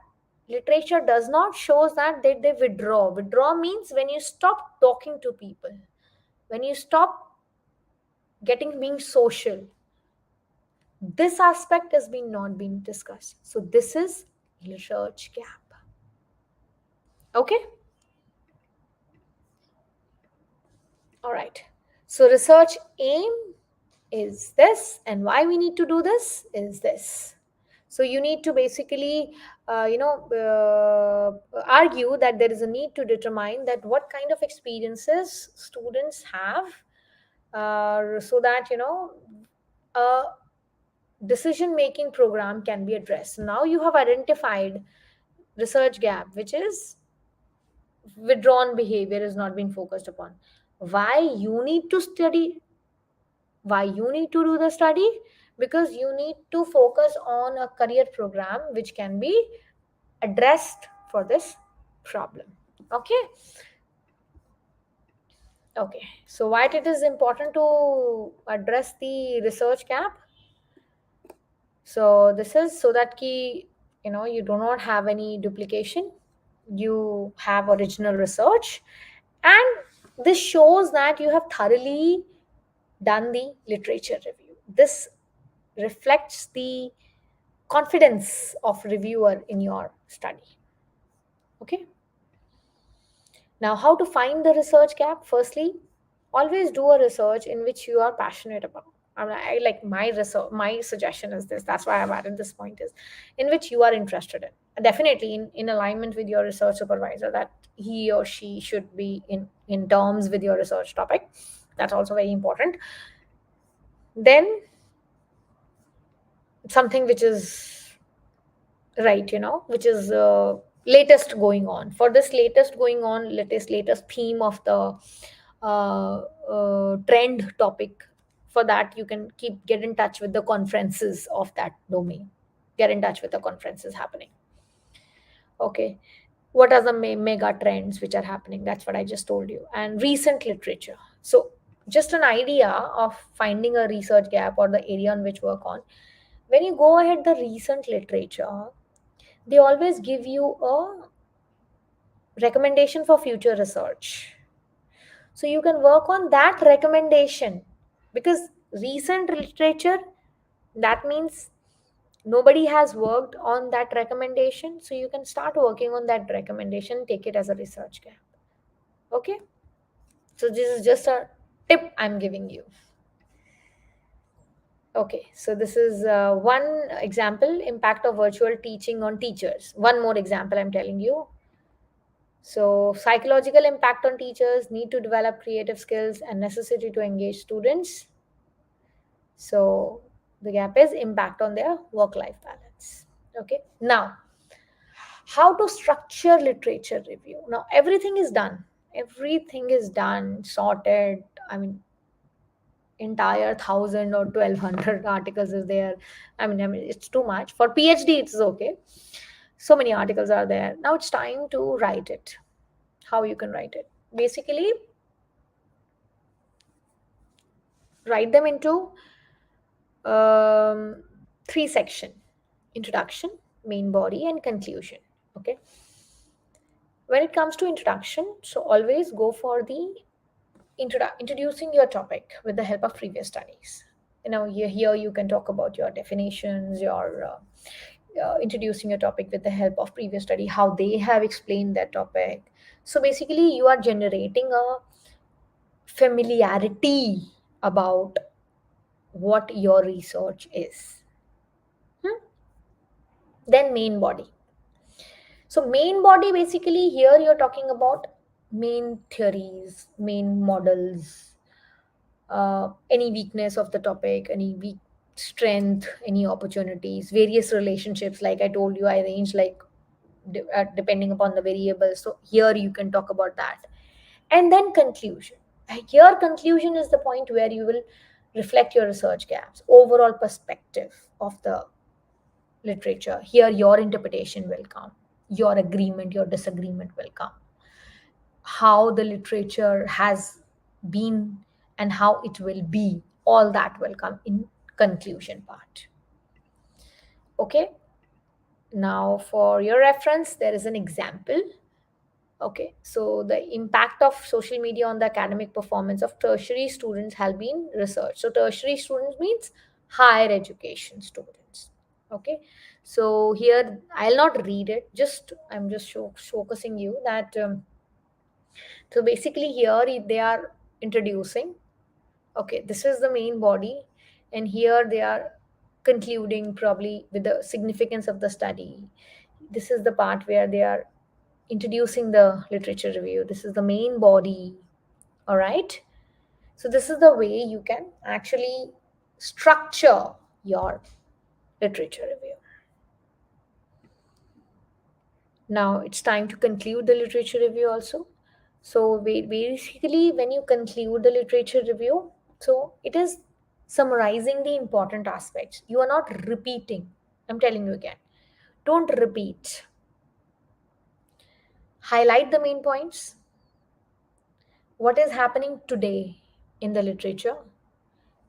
literature does not shows that they withdraw means when you stop talking to people, when you stop getting being social, this aspect has been not being discussed. So this is research gap. Okay. All right. So research aim is this, and why we need to do this is this. So you need to basically, argue that there is a need to determine that what kind of experiences students have, so that a decision making program can be addressed. Now you have identified research gap, which is withdrawn behavior is not being focused upon. Why you need to study, why you need to do the study? Because you need to focus on a career program which can be addressed for this problem. Okay. Okay. So why it is important to address the research gap? So this is so that you do not have any duplication, you have original research, and this shows that you have thoroughly done the literature review. This reflects the confidence of reviewer in your study. Okay. Now, how to find the research gap? Firstly, always do a research in which you are passionate about. I like my research. My suggestion is this. That's why I've added this point: is in which you are interested in. Definitely in alignment with your research supervisor, that he or she should be in terms with your research topic. That's also very important. Then something which is right, which is latest going on. For this latest going on, latest theme of the trend topic, for that you can get in touch with the conferences of that domain, get in touch with the conferences happening. Okay. What are the mega trends which are happening? That's what I just told you. And recent literature. So just an idea of finding a research gap or the area on which work on. When you go ahead the recent literature, they always give you a recommendation for future research. So you can work on that recommendation, because recent literature, that means Nobody has worked on that recommendation, so you can start working on that recommendation, take it as a research gap. Okay, so this is just a tip I'm giving you. Okay, so this is one example, impact of virtual teaching on teachers. One more example I'm telling you. So, psychological impact on teachers, need to develop creative skills and necessity to engage students. So, the gap is impact on their work life balance. Okay, now how to structure literature review. Now, everything is done, sorted. I mean, entire 1,000 or 1,200 articles is there. I mean it's too much. For PhD it's okay, so many articles are there. Now it's time to write it. How you can write it? Basically, write them into um, three section: introduction, main body, and conclusion. Okay, when it comes to introduction, so always go for the introducing your topic with the help of previous studies. Here you can talk about your definitions, your introducing your topic with the help of previous study, how they have explained that topic. So basically you are generating a familiarity about what your research is. Hmm? Then main body. So main body, basically here you're talking about main theories, main models, any weakness of the topic, any weak strength, any opportunities, various relationships. Like I told you, I arranged like depending upon the variables. So here you can talk about that. And then conclusion. Here conclusion is the point where you will reflect your research gaps, overall perspective of the literature. Here your interpretation will come, your agreement, your disagreement will come, how the literature has been and how it will be, all that will come in conclusion part. Okay, now for your reference there is an example. Okay, so the impact of social media on the academic performance of tertiary students has been researched. So tertiary students means higher education students. Okay, so here I'll not read it, just I'm just focusing you that so basically here they are introducing. Okay, this is the main body, and here they are concluding probably with the significance of the study. This is the part where they are introducing the literature review. This is the main body. All right, so this is the way you can actually structure your literature review. Now it's time to conclude the literature review also. So basically, when you conclude the literature review, so it is summarizing the important aspects. You are not repeating. I'm telling you again, don't repeat. Highlight the main points. What is happening today in the literature?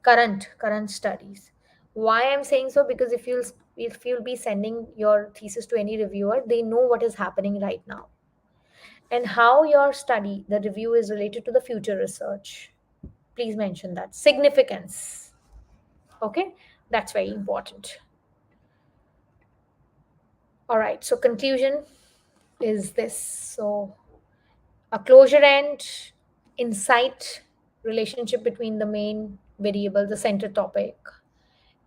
Current studies. Why I'm saying so? Because if you'll be sending your thesis to any reviewer, they know what is happening right now and how your study, the review, is related to the future research. Please mention that significance. Okay, that's very important. All right, so conclusion is this. So a closure end, insight, relationship between the main variable, the center topic,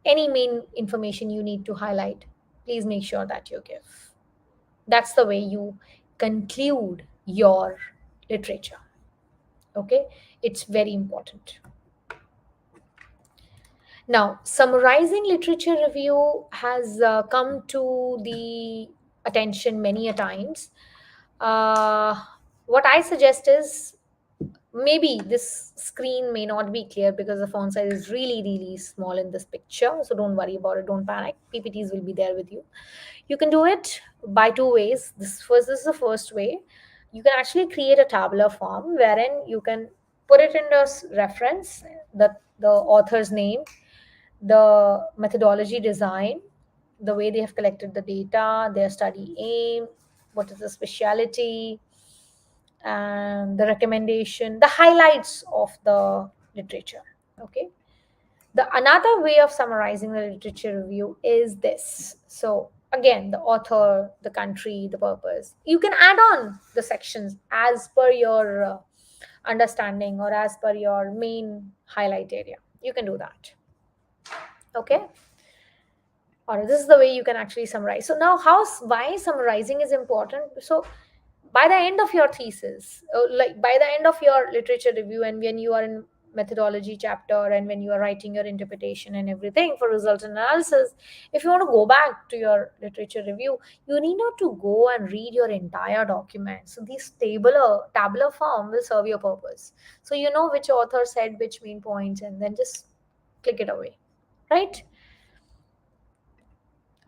any main information you need to highlight, please make sure that you give. That's the way you conclude your literature. Okay, it's very important. Now, summarizing literature review has come to the attention many a times. Uh, what I suggest is, maybe this screen may not be clear because the font size is really small in this picture. So don't worry about it. Don't panic. PPTs will be there with you. You can do it by two ways. This is the first way. You can actually create a tabular form wherein you can put it in the reference, the author's name, the methodology design, the way they have collected the data, their study aim, what is the speciality, and the recommendation, the highlights of the literature. Okay, The another way of summarizing the literature review is this. So again, the author, the country, the purpose. You can add on the sections as per your understanding or as per your main highlight area. You can do that. Okay. Or this is the way you can actually summarize. So now, why summarizing is important? So by the end of your thesis, like by the end of your literature review, and when you are in methodology chapter and when you are writing your interpretation and everything for result analysis, if you want to go back to your literature review, you need not to go and read your entire document. So this tabular form will serve your purpose, so you know which author said which main points, and then just click it away, right?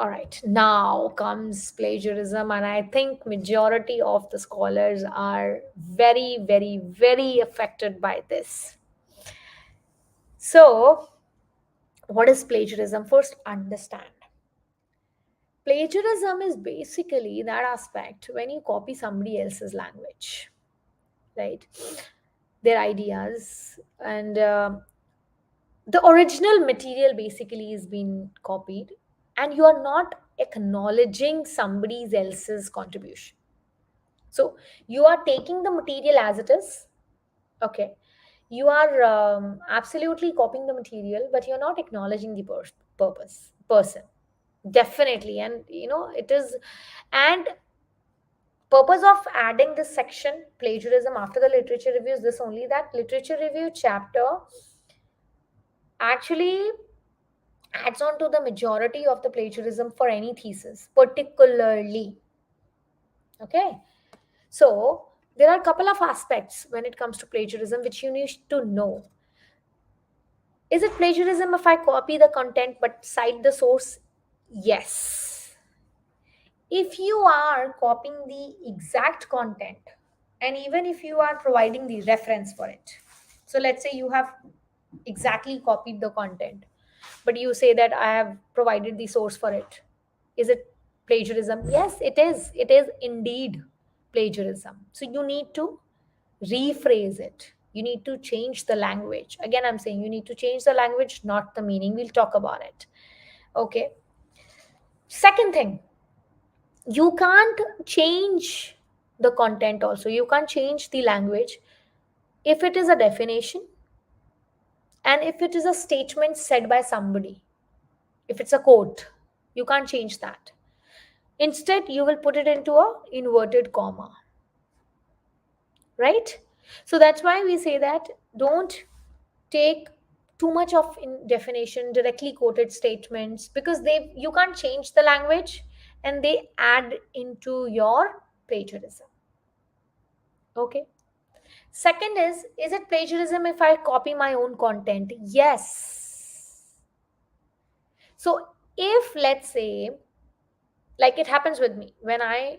All right, now comes plagiarism, and I think majority of the scholars are very, very, very affected by this. So, what is plagiarism? First, understand. Plagiarism is basically that aspect when you copy somebody else's language, right? Their ideas, and the original material basically is being copied, and you are not acknowledging somebody else's contribution. So you are taking the material as it is. Okay. You are absolutely copying the material, but you're not acknowledging the person. Definitely. And it is. And purpose of adding this section, plagiarism, after the literature review is this only, that literature review chapter actually adds on to the majority of the plagiarism for any thesis, particularly. Okay. So there are a couple of aspects when it comes to plagiarism which you need to know. Is it plagiarism if I copy the content but cite the source? Yes. If you are copying the exact content, and even if you are providing the reference for it, so let's say you have exactly copied the content, but you say that I have provided the source for it. Is it plagiarism? Yes, it is. It is indeed plagiarism. So you need to rephrase it. You need to change the language. Again, I'm saying you need to change the language, not the meaning. We'll talk about it. Okay. Second thing, you can't change the content also. You can't change the language if it is a definition and if it is a statement said by somebody. If it's a quote, you can't change that. Instead, you will put it into a inverted comma, right? So that's why we say that don't take too much of in definition, directly quoted statements, because you can't change the language and they add into your plagiarism. Okay. Second is it plagiarism if I copy my own content? Yes. So if, let's say, like it happens with me when I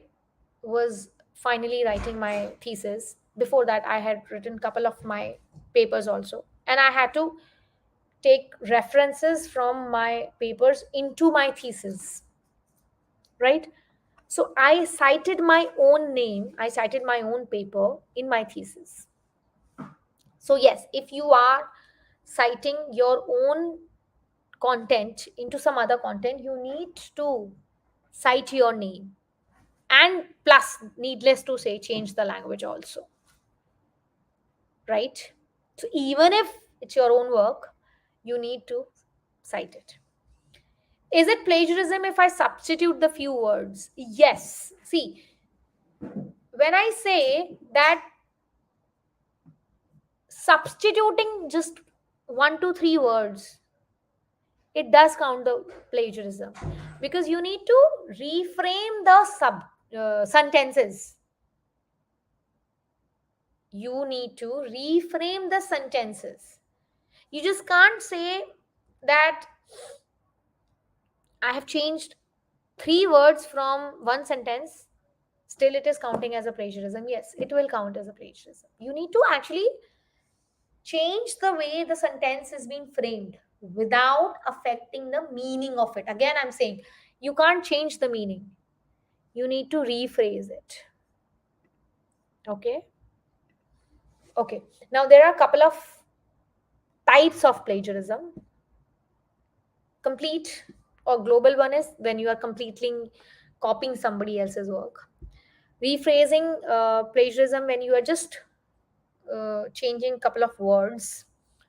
was finally writing my thesis. Before that, I had written a couple of my papers also, and I had to take references from my papers into my thesis, right? So I cited my own name, I cited my own paper in my thesis. So yes, if you are citing your own content into some other content, you need to cite your name, and plus, needless to say, change the language also, right? So even if it's your own work, you need to cite it. Is it plagiarism if I substitute the few words? Yes. See, when I say that substituting just 1 to 3 words, it does count the plagiarism, because you need to reframe the sentences. You need to reframe the sentences. You just can't say that I have changed 3 words from one sentence, still it is counting as a plagiarism. Yes, it will count as a plagiarism. You need to actually change the way the sentence is being framed without affecting the meaning of it. Again, I'm saying you can't change the meaning, you need to rephrase it. Okay. Okay, now there are a couple of types of plagiarism. complete or global one is when you are completely copying somebody else's work. Rephrasing plagiarism when you are just changing couple of words.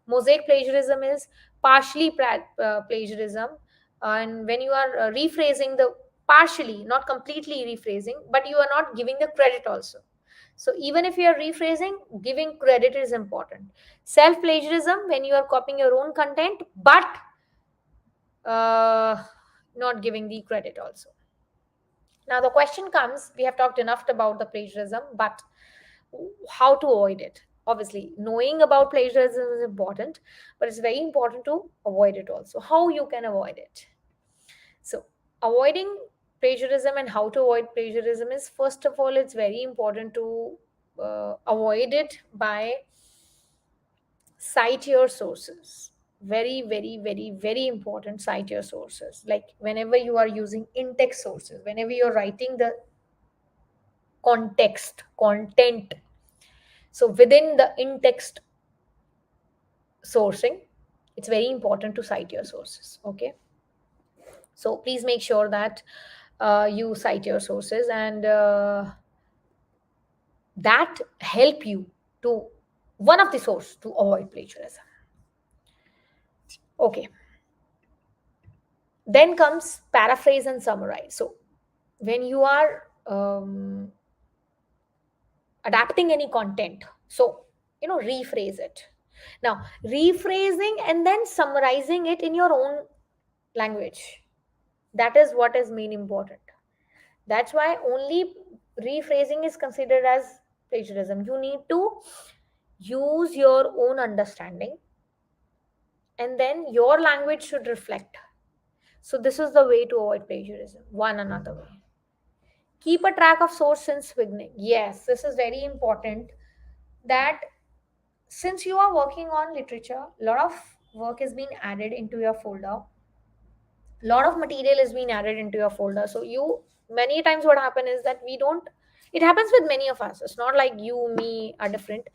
Mosaic plagiarism is partially plagiarism, and when you are rephrasing the partially, not completely rephrasing, but you are not giving the credit also. So even if you are rephrasing, giving credit is important. Self plagiarism when you are copying your own content, but uh, not giving the credit also. Now the question comes: we have talked enough about the plagiarism, but how to avoid it? Obviously knowing about plagiarism is important, but it's very important to avoid it also. How you can avoid it? So avoiding plagiarism and how to avoid plagiarism is, first of all, it's very important to avoid it by cite your sources. Very, very, very, very important. Cite your sources. Like whenever you are using in-text sources, whenever you're writing the content, so within the in-text sourcing, it's very important to cite your sources. Okay, so please make sure that you cite your sources, and that help you to one of the source to avoid plagiarism. Okay, then comes paraphrase and summarize. So when you are adapting any content, so rephrase it. Now rephrasing and then summarizing it in your own language, that is what is main important. That's why only rephrasing is considered as plagiarism. You need to use your own understanding, and then your language should reflect. So this is the way to avoid plagiarism. One another way. Keep a track of source since beginning. Yes, this is very important, that since you are working on literature, a lot of work is being added into your folder. Lot of material is being added into your folder. So you, many times what happen is that we don't, it happens with many of us, it's not like you me are different.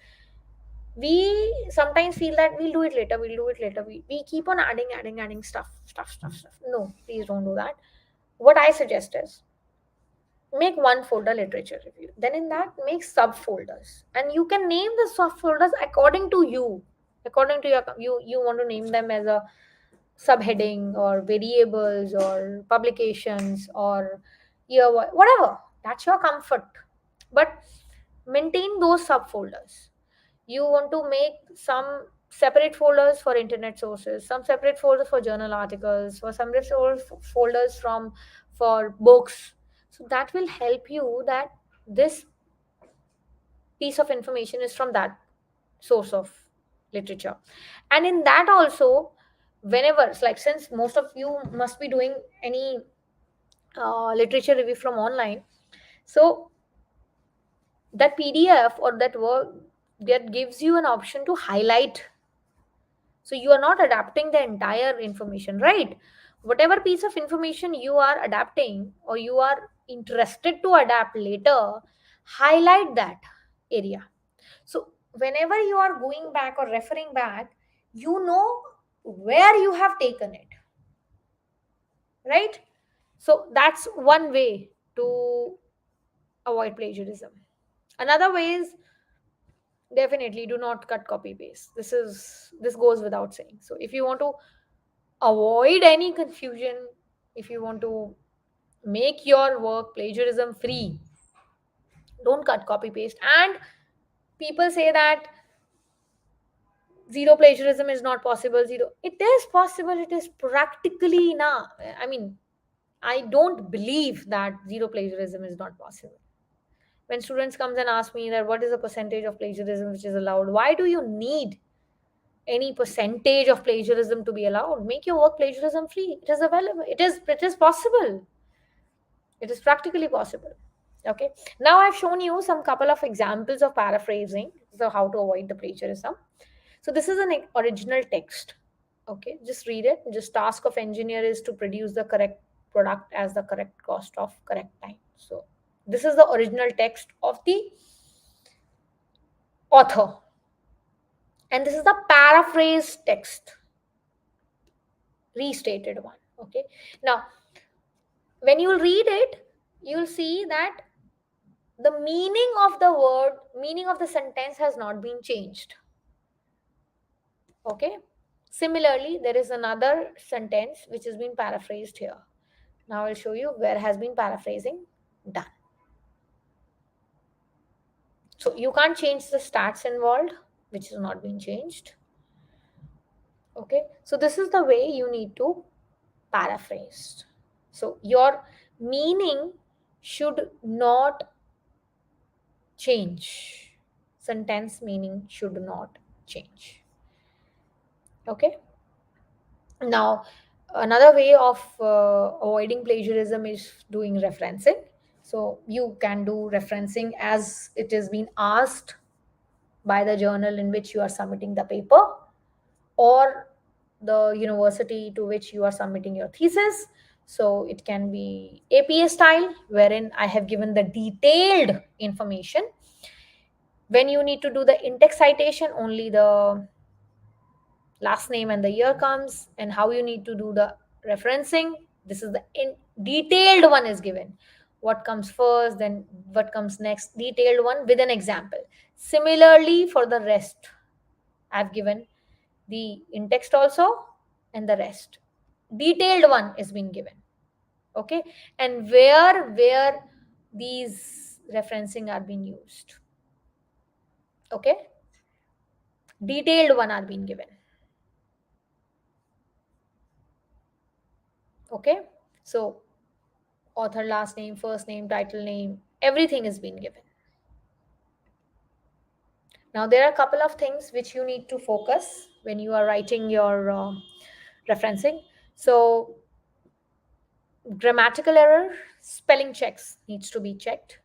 We sometimes feel that we'll do it later. We keep on adding stuff. No, please don't do that. What I suggest is, make one folder literature review, then in that make subfolders, and you can name the subfolders according to you, according to you want to name them as a subheading or variables or publications or year, whatever, that's your comfort. But maintain those subfolders. You want to make some separate folders for internet sources, some separate folders for journal articles, for some folders from for books. So that will help you that this piece of information is from that source of literature. And in that also, whenever it's like, since most of you must be doing any literature review from online, so that PDF or that work, that gives you an option to highlight. So you are not adapting the entire information, right? Whatever piece of information you are adapting or you are interested to adapt later, highlight that area. So whenever you are going back or referring back, you know where you have taken it, right? So that's one way to avoid plagiarism. Another way is, definitely do not cut copy paste. This goes without saying. So if you want to avoid any confusion, if you want to make your work plagiarism free, don't cut copy paste. And people say that zero plagiarism is not possible. Zero, it is possible, it is practically now. I mean, I don't believe that zero plagiarism is not possible. When students comes and ask me that what is the percentage of plagiarism which is allowed, why do you need any percentage of plagiarism to be allowed? Make your work plagiarism free. It is available, it is possible, it is practically possible. Okay, now I've shown you some couple of examples of paraphrasing, so how to avoid the plagiarism. So this is an original text. Okay, just read it. Just task of engineer is to produce the correct product as the correct cost of correct time. So this is the original text of the author, and this is the paraphrase text. restated one. Okay, now when you read it, you'll see that the meaning of the word, meaning of the sentence has not been changed. Okay, similarly there is another sentence which has been paraphrased here. Now I'll show you where has been paraphrasing done. So you can't change the stats involved, which has not been changed. Okay, so this is the way you need to paraphrase. So your meaning should not change. Sentence meaning should not change. Okay, now another way of avoiding plagiarism is doing referencing. So you can do referencing as it is being asked by the journal in which you are submitting the paper, or the university to which you are submitting your thesis. So it can be APA style, wherein I have given the detailed information. When you need to do the in-text citation, only the last name and the year comes, and how you need to do the referencing, this is the detailed one is given. What comes first, then what comes next, detailed one with an example. Similarly for the rest, I've given the in text also, and the rest detailed one is being given. Okay, and where these referencing are being used. Okay, detailed one are being given. Okay, so author last name, first name, title name, everything is being given. Now there are a couple of things which you need to focus when you are writing your referencing. So grammatical error, spelling checks needs to be checked.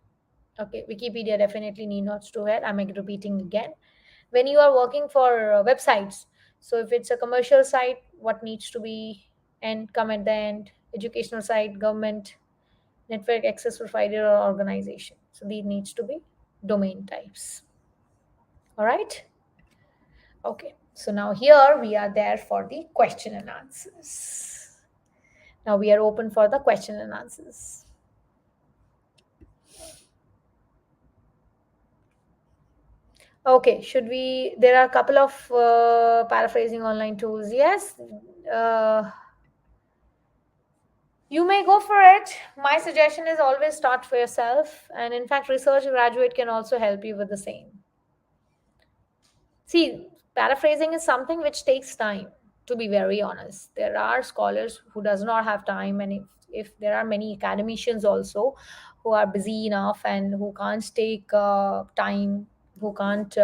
Okay, Wikipedia definitely need not to add. I'm repeating again. When you are working for websites, so if it's a commercial site, what needs to be and come at the end? Educational site, government, network access provider, or organization. So these needs to be domain types. All right. Okay. So now here we are there for the question and answers. Now we are open for the question and answers. Okay, should we? There are a couple of paraphrasing online tools. Yes, you may go for it. My suggestion is always start for yourself, and in fact, research graduate can also help you with the same. See, paraphrasing is something which takes time. To be very honest, there are scholars who does not have time, and if there are many academicians also who are busy enough and who can't take time, who can't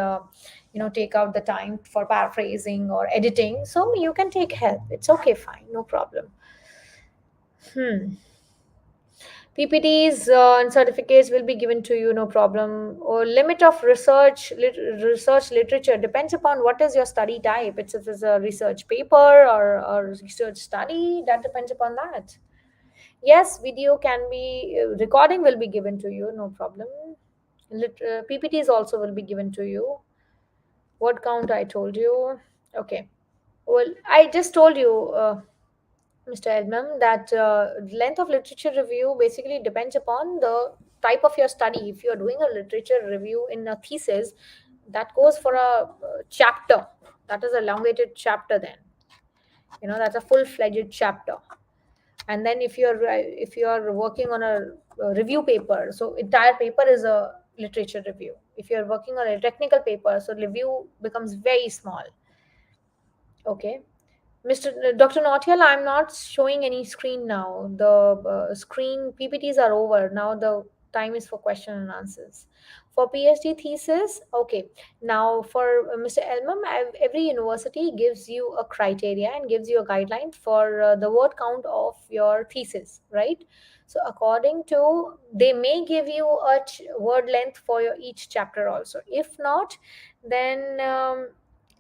take out the time for paraphrasing or editing, so you can take help. It's okay, fine, no problem. PPTs and certificates will be given to you, no problem. Or limit of research literature depends upon what is your study type. If it's a research paper or research study, that depends upon that. Yes, video can be recording will be given to you, no problem. PPTs also will be given to you. Word count I told you. Okay. Well, I just told you. Mr. Edmund, that length of literature review basically depends upon the type of your study. If you are doing a literature review in a thesis, that goes for a chapter. That is a elongated chapter. Then, that's a full-fledged chapter. And then if you are working on a review paper, so entire paper is a literature review. If you are working on a technical paper, so review becomes very small. Okay. Dr. Nauthiel, I'm not showing any screen now. The screen PPTs are over. Now the time is for question and answers. For PhD thesis, okay. Now for Mr. Elmam, every university gives you a criteria and gives you a guideline for the word count of your thesis, right? So according to, they may give you a word length for your each chapter also. If not, then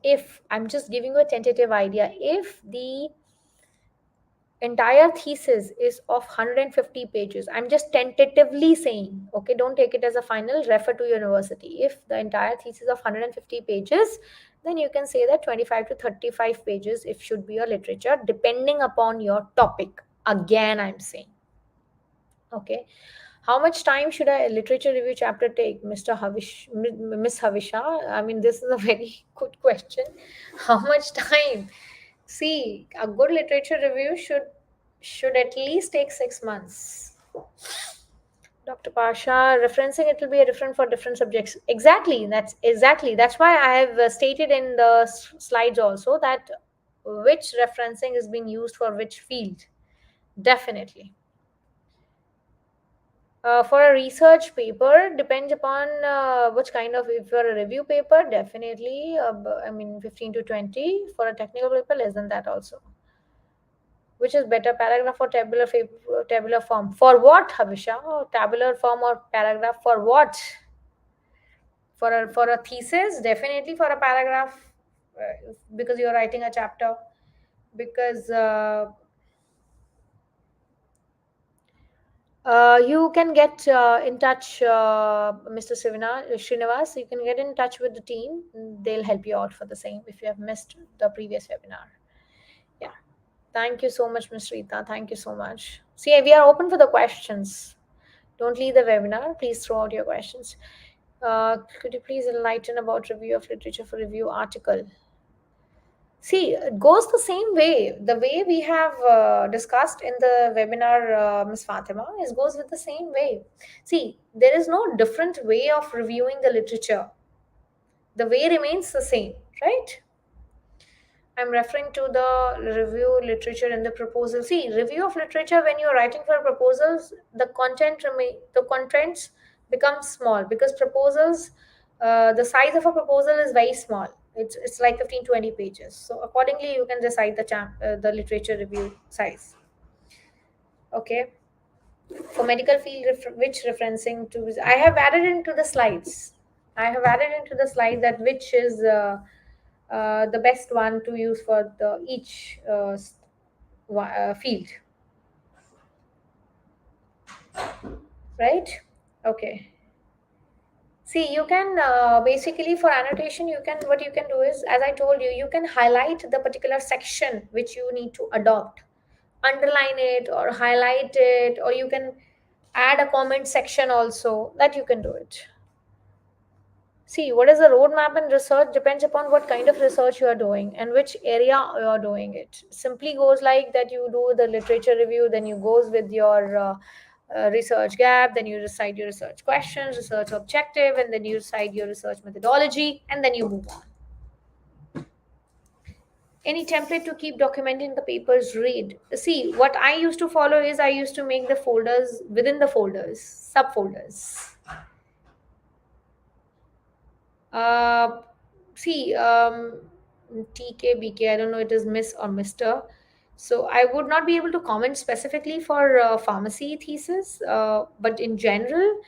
if I'm just giving you a tentative idea, if the entire thesis is of 150 pages, I'm just tentatively saying, okay, don't take it as a final, refer to university. If the entire thesis of 150 pages, then you can say that 25 to 35 pages if should be your literature, depending upon your topic. Again, I'm saying, okay, how much time should a literature review chapter take, Mr. Miss Havisha? I mean, this is a very good question. How much time? See, a good literature review should at least take 6 months. Dr. Pasha, referencing it will be different for different subjects. Exactly. That's exactly. That's why I have stated in the slides also that which referencing is being used for which field. Definitely. For a research paper, depends upon which kind of. If you're a review paper, definitely. I mean, 15 to 20. For a technical paper, less than that also. Which is better, paragraph or tabular form? For what, Havisha? Tabular form or paragraph for what? For a thesis, definitely for a paragraph, because you're writing a chapter. Because you can get in touch, Mr. Srinivas. You can get in touch with the team. They'll help you out for the same if you have missed the previous webinar. Yeah. Thank you so much, Ms. Rita. Thank you so much. See, we are open for the questions. Don't leave the webinar. Please throw out your questions. Could you please enlighten about review of literature for review article? See, it goes the same way. The way we have discussed in the webinar, Ms. Fatima, is goes with the same way. See, there is no different way of reviewing the literature. The way remains the same, right? I'm referring to the review literature in the proposal. See, review of literature when you're writing for proposals, the contents become small because proposals, the size of a proposal is very small. It's like 15 to 20 pages. So accordingly, you can decide the literature review size. Okay. For medical field, which referencing to? I have added into the slides. I have added into the slide that which is the best one to use for the each field, right? Okay. See, you can basically for annotation, you can what you can do is, as I told you, you can highlight the particular section which you need to adopt, underline it or highlight it, or you can add a comment section also. That you can do it. See, what is the roadmap in research depends upon what kind of research you are doing and which area you are doing it. Simply goes like that you do the literature review, then you goes with your research gap, then you decide your research questions, research objective, and then you decide your research methodology, and then you move on. Any template to keep documenting the papers read? See, what I used to follow is I used to make the folders within the folders, subfolders. Uh, See, TK, BK, I don't know it is Miss or Mr. So I would not be able to comment specifically for pharmacy thesis, but in general,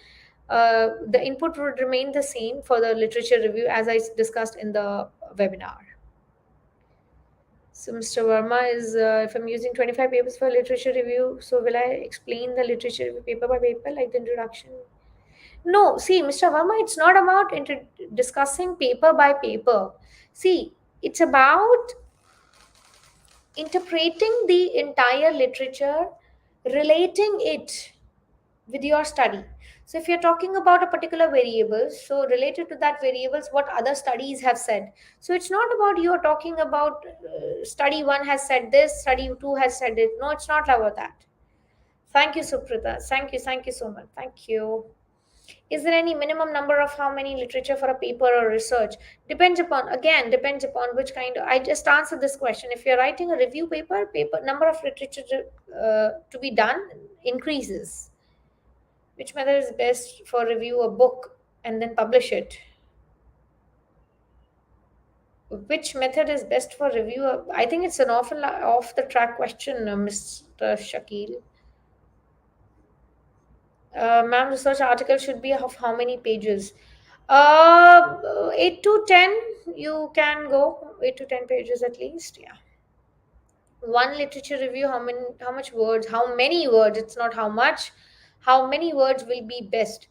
the input would remain the same for the literature review as I discussed in the webinar. So Mr. Verma is, if I'm using 25 papers for literature review, so will I explain the literature review paper by paper like the introduction? No, see, Mr. Verma, it's not about discussing paper by paper. See, it's about interpreting the entire literature, relating it with your study. So, if you're talking about a particular variable, so related to that variables, what other studies have said. So, it's not about you're talking about study one has said this, study two has said it. No, it's not about that. Thank you, Suprita. Thank you so much. Thank you. Is there any minimum number of how many literature for a paper or research? Depends upon which kind of. I just answered this question. If you're writing a review paper number of literature to be done increases. Which method is best for review a book and then publish it? Which method is best for review? I think it's an awful off the track question, Mr. Shakil. Ma'am, research article should be of how many pages? 8 to 10, you can go 8 to 10 pages at least. Yeah. One literature review, how much words, how many words, it's not how much, how many words will be best.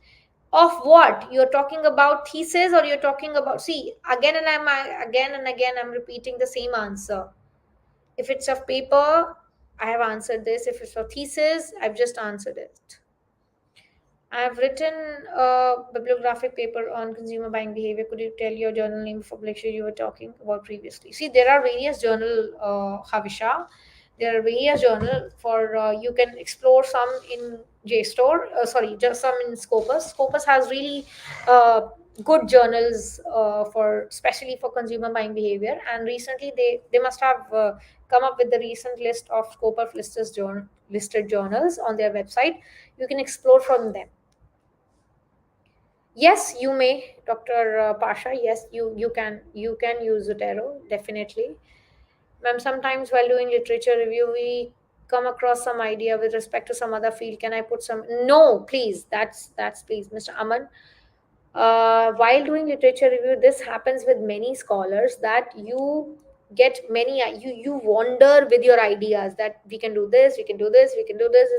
Of what you're talking about? Thesis, or you're talking about, see, again and again I'm repeating the same answer. If it's of paper, I have answered this. If it's for thesis, I've just answered it. I have written a bibliographic paper on consumer buying behavior. Could you tell your journal name for lecture you were talking about previously? See, there are various journal, Havisha. There are various journal for, you can explore some in JSTOR. Sorry, just some in Scopus. Scopus has really uh, good journals for, especially for consumer buying behavior. And recently, they must have come up with the recent list of Scopus listed journals on their website. You can explore from them. Yes, you may, Dr. Pasha. Yes, you can use Zotero, definitely. Ma'am, sometimes while doing literature review, we come across some idea with respect to some other field. Can I put some? No, please. That's please, Mr. Aman. While doing literature review, this happens with many scholars, that you get many, you wander with your ideas, that we can do this, we can do this, we can do this.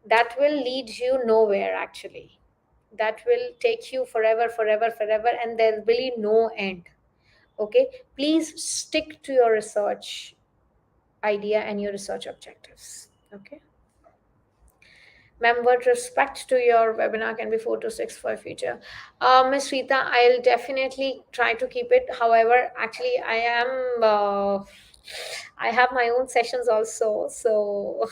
That will lead you nowhere, actually. That will take you forever, forever, forever, and there will be no end. Okay, please stick to your research idea and your research objectives. Okay, ma'am, with respect to your webinar can be 4 to 6 for future. Miss Rita, I'll definitely try to keep it. However, actually, I have my own sessions also, so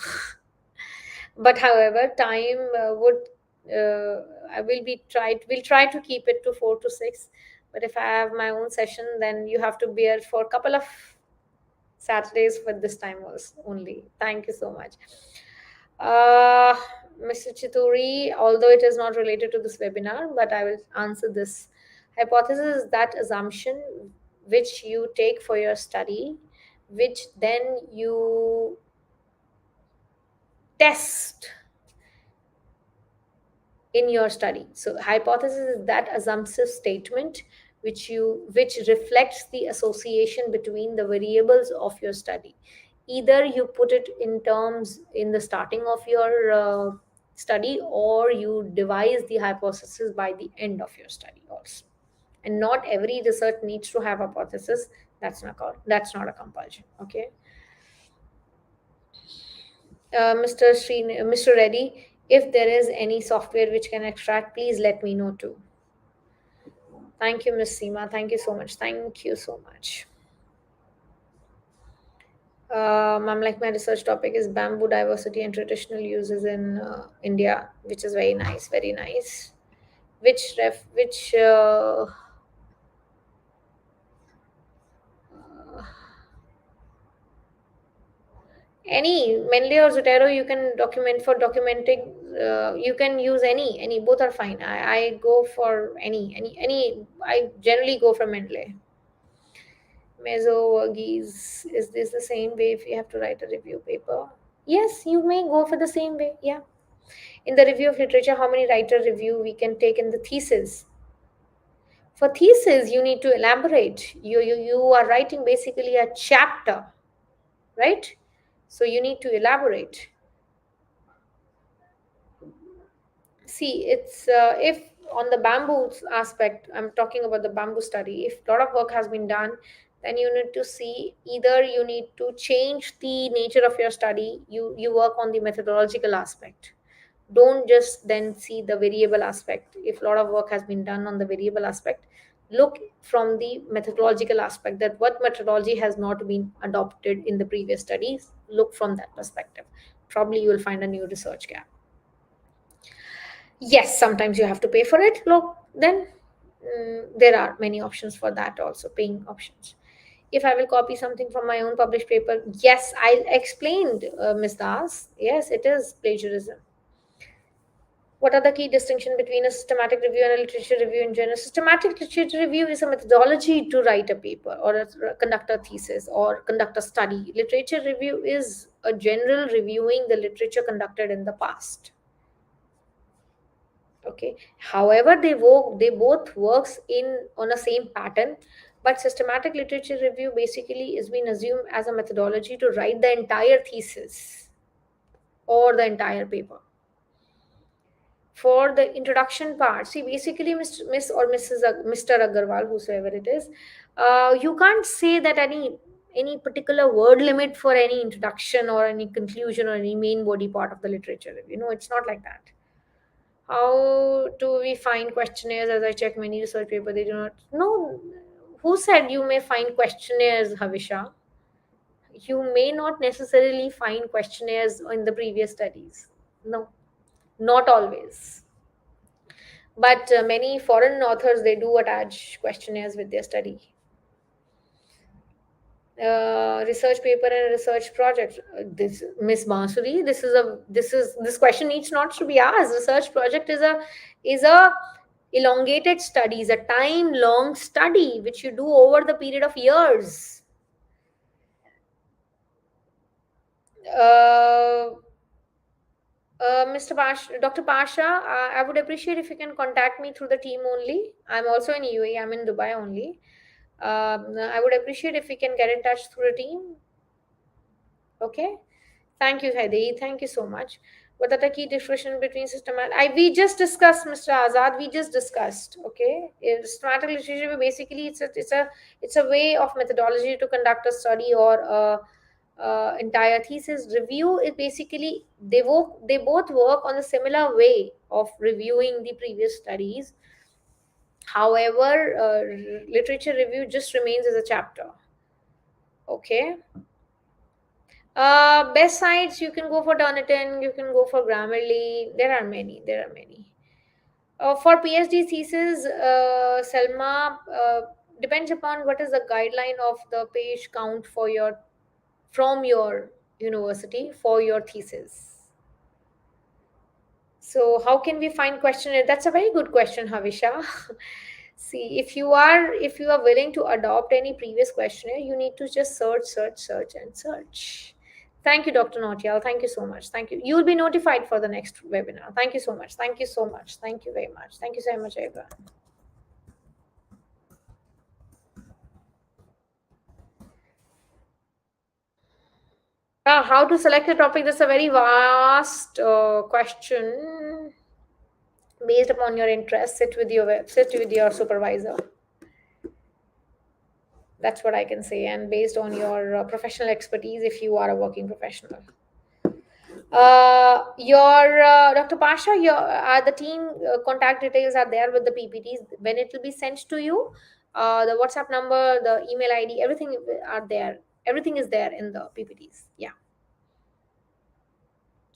but however, time would I will be tried we'll try to keep it to 4 to 6. But if I have my own session, then you have to bear for a couple of Saturdays for this time was only. Thank you so much. uh Mr. Chituri, although it is not related to this webinar, but I will answer this. Hypothesis is that assumption which you take for your study, which then you test in your study. So hypothesis is that assumptive statement which reflects the association between the variables of your study. Either you put it in terms in the starting of your study, or you devise the hypothesis by the end of your study also. And not every research needs to have hypothesis. That's not a compulsion. Okay. Mr. Reddy, if there is any software which can extract, please let me know too. Thank you, Miss Seema. Thank you so much. Thank you so much. I'm like, my research topic is bamboo diversity and traditional uses in India, which is very nice, very nice. Which any Mendeley or Zotero you can document for documenting. You can use any. Both are fine. I go for any. I generally go for Mendeley. Mesovergese, is this the same way if you have to write a review paper? Yes, you may go for the same way. Yeah. In the review of literature, how many writer review we can take in the thesis? For thesis, you need to elaborate. You are writing basically a chapter, right? So you need to elaborate. See, it's if on the bamboo aspect, I'm talking about the bamboo study. If a lot of work has been done, then you need to see, either you need to change the nature of your study. You work on the methodological aspect. Don't just then see the variable aspect. If a lot of work has been done on the variable aspect, look from the methodological aspect, that what methodology has not been adopted in the previous studies. Look from that perspective. Probably you will find a new research gap. Yes, sometimes you have to pay for it. Look, then there are many options for that also, paying options. If I will copy something from my own published paper, yes, I explained, Ms. Das. Yes, it is plagiarism. What are the key distinction between a systematic review and a literature review in general? Systematic literature review is a methodology to write a paper, or conduct a thesis, or conduct a study. Literature review is a general reviewing the literature conducted in the past. Okay, however, they both works in on a same pattern, but systematic literature review basically is being assumed as a methodology to write the entire thesis or the entire paper. for the introduction part. See, basically, Miss or Mr. Agarwal, whosoever it is, you can't say that any particular word limit for any introduction or any conclusion or any main body part of the literature review. No, it's not like that. How do we find questionnaires? As I check many research papers, they do not. No, who said you may find questionnaires, Havisha? You may not necessarily find questionnaires in the previous studies. No, not always. But many foreign authors, they do attach questionnaires with their study. Research paper and research project. This Miss Bansuri, this question needs not to be asked. Research project is a elongated study, is a time long study which you do over the period of years. Uh, Dr. Pasha, I would appreciate if you can contact me through the team only. I'm also in UAE. I'm in Dubai only. I would appreciate if we can get in touch through the team. Okay. Thank you, Heidi. Thank you so much. What are the key difference between we just discussed, Mr. Azad. We just discussed. Okay, systematic literature review, basically it's a way of methodology to conduct a study or entire thesis review. Is basically they both work on a similar way of reviewing the previous studies. However, literature review just remains as a chapter. Okay. Best sites, you can go for Turnitin, you can go for Grammarly. There are many. There are many. For PhD thesis, Selma, depends upon what is the guideline of the page count for your from your university for your thesis. So how can we find questionnaire? That's a very good question, Havisha. See, if you are willing to adopt any previous questionnaire, you need to just search, and search. Thank you, Dr. Nautiyal. Thank you so much. Thank you. You will be notified for the next webinar. Thank you so much. Thank you so much. Thank you very much. Thank you so much, everyone. How to select a topic? That's a very vast question. Based upon your interest, sit with your supervisor. That's what I can say. And based on your professional expertise, if you are a working professional. Your Dr. Pasha, your the team contact details are there with the PPTs. When it will be sent to you, the WhatsApp number, the email ID, everything are there. Everything is there in the PPTs. Yeah.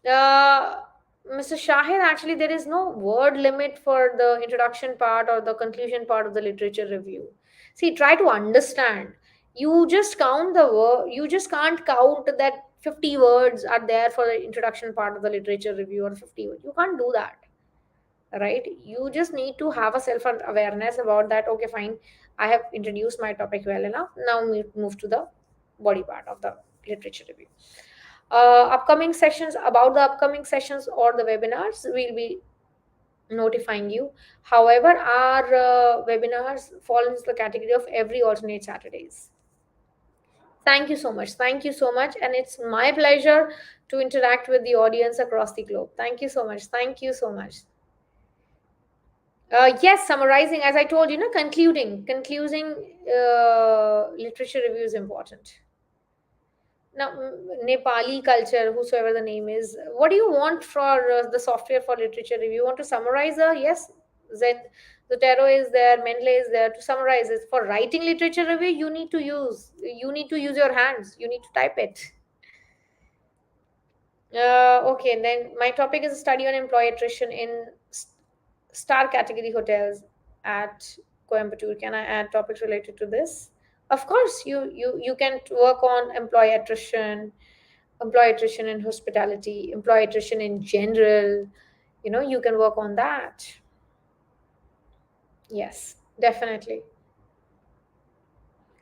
Uh, Mr. Shahid, actually, there is no word limit for the introduction part or the conclusion part of the literature review. See, try to understand. You just count the word. You just can't count that 50 words are there for the introduction part of the literature review or 50 words. You can't do that, right? You just need to have a self awareness about that. Okay, fine. I have introduced my topic well enough. Now we move to the body part of the literature review. Upcoming sessions, about the upcoming sessions or the webinars, we'll be notifying you. However, our webinars fall into the category of every alternate Saturdays. Thank you so much. Thank you so much. And it's my pleasure to interact with the audience across the globe. Thank you so much. Thank you so much. Yes, summarizing, as I told you, concluding literature review is important. Now, Nepali culture, whosoever the name is, what do you want for the software for literature review? You want to summarize? Yes, Zen, Zotero is there, Mendeley is there to summarize it. For writing literature review, you need to use your hands. You need to type it. Okay, then my topic is a study on employee attrition in star category hotels at Coimbatore. Can I add topics related to this? Of course, you can work on employee attrition in hospitality, employee attrition in general. You can work on that. Yes, definitely.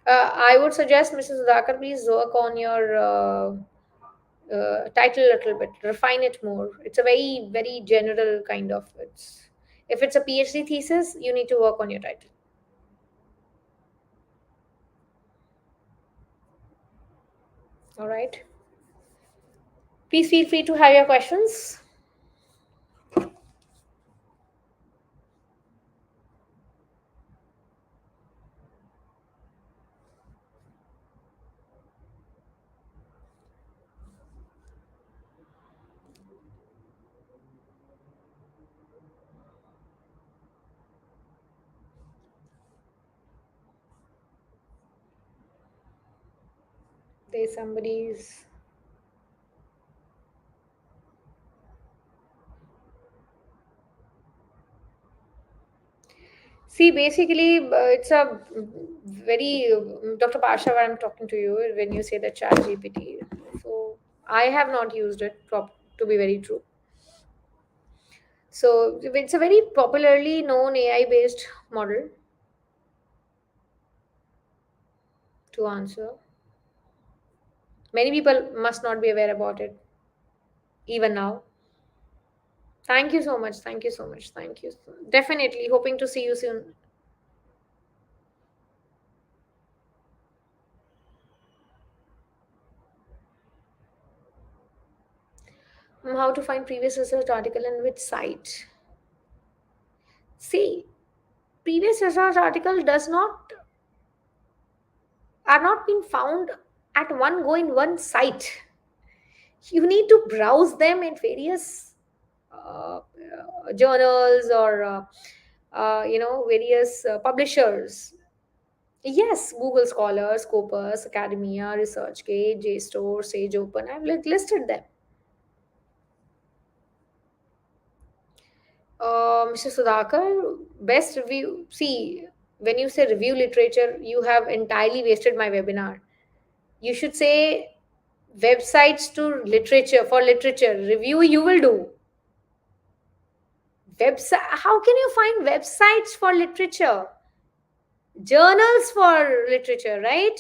I would suggest, Mrs. Udakar, please work on your title a little bit, refine it more. It's a very, very general kind of. If it's a PhD thesis, you need to work on your title. All right. Please feel free to have your questions. There's somebody's. See, basically, it's a very Dr. Pasha. When I'm talking to you, when you say the Chat GPT, so I have not used it. To be very true, so it's a very popularly known AI based model to answer. Many people must not be aware about it even now. Thank you so much. Thank you so much. Thank you. Definitely hoping to see you soon. How to find previous research article and which site? See, previous research article does not are not being found at one go in one site. You need to browse them in various journals or various publishers. Yes, Google Scholar, Scopus, Academia, ResearchGate, JSTOR, Sage Open. I've listed them. Mr. Sudhakar, best review. See, when you say review literature, you have entirely wasted my webinar. You should say websites to literature for literature. Review you will do. Website. How can you find websites for literature? Journals for literature, right?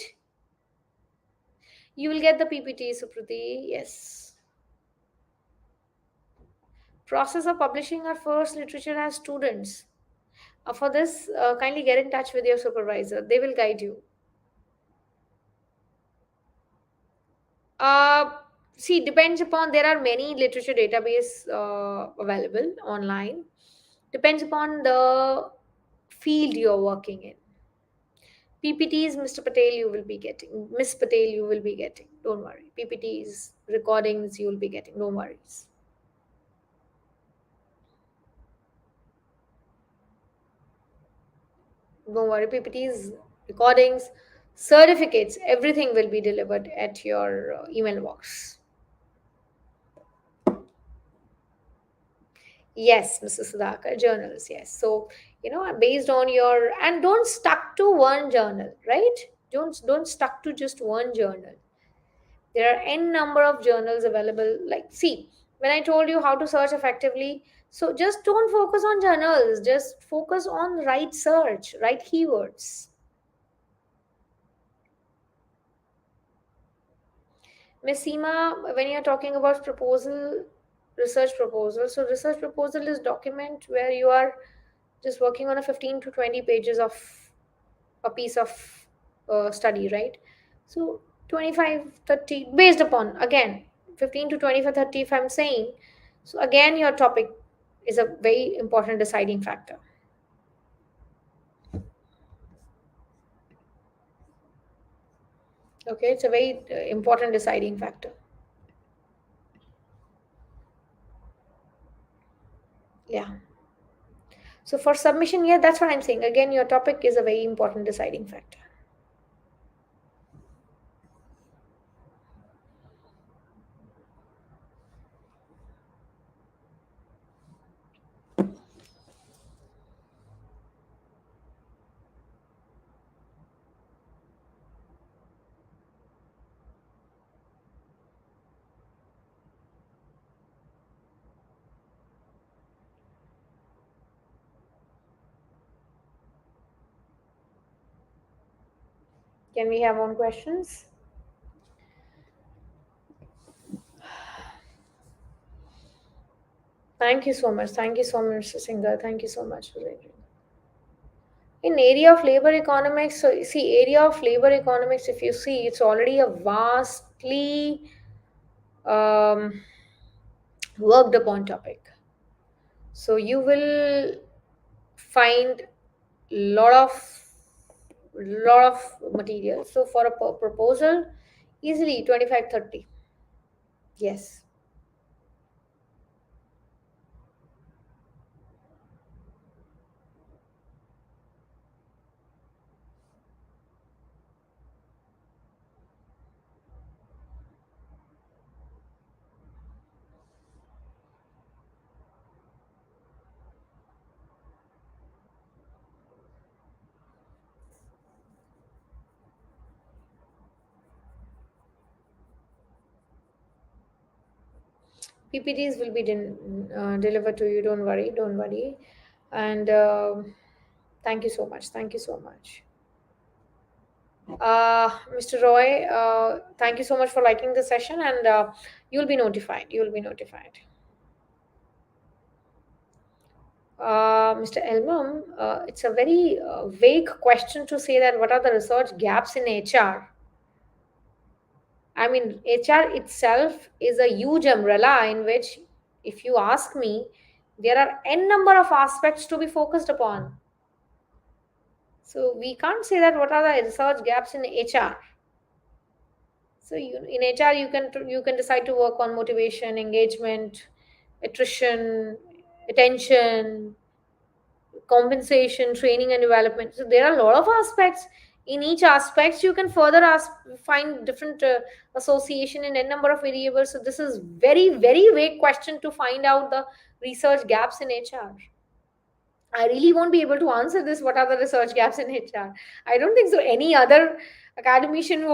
You will get the PPT, Suprati. Yes. Process of publishing our first literature as students. For this, kindly get in touch with your supervisor. They will guide you. Uh, See, depends upon, there are many literature database available online. Depends upon the field you're working in. PPTs, Mr. Patel, you will be getting. Miss Patel, you will be getting. Don't worry. PPTs, recordings, you will be getting. No worries. Don't worry. PPTs, recordings, certificates, everything will be delivered at your email box. Yes, Mr. Sudhakar, journals, yes. So, based on your, and don't stuck to one journal, right? Don't stuck to just one journal. There are n number of journals available. Like, see, when I told you how to search effectively, so just don't focus on journals, just focus on right search, right keywords. Miss Seema, when you're talking about proposal, research proposal, so research proposal is document where you are just working on a 15 to 20 pages of a piece of study, right? So 25, 30, based upon, again, 15 to 25, 30, if I'm saying, so again, your topic is a very important deciding factor. Okay, it's a very important deciding factor. Yeah. So for submission, yeah, that's what I'm saying. Again, your topic is a very important deciding factor. Can we have more questions? Thank you so much. Thank you so much, Mr. Singer. Thank you so much for it. In area of labor economics, so see, area of labor economics, if you see, it's already a vastly um, worked upon topic. So you will find lot of material. So for a proposal, easily 25, 30. Yes. PPTs will be delivered to you. Don't worry, don't worry. And thank you so much. Thank you so much. Mr. Roy, thank you so much for liking the session, and you'll be notified. You'll be notified. Mr. Elmam, it's a very vague question to say that what are the research gaps in HR. I mean, HR itself is a huge umbrella in which, if you ask me, there are n number of aspects to be focused upon. So we can't say that what are the research gaps in HR. So in HR, you can decide to work on motivation, engagement, attrition, attention, compensation, training and development. So there are a lot of aspects. In each aspects you can further find different association in a number of variables. So this is very very vague question to find out the research gaps in HR. I really won't be able to answer this. What are the research gaps in HR? I don't think so any other academician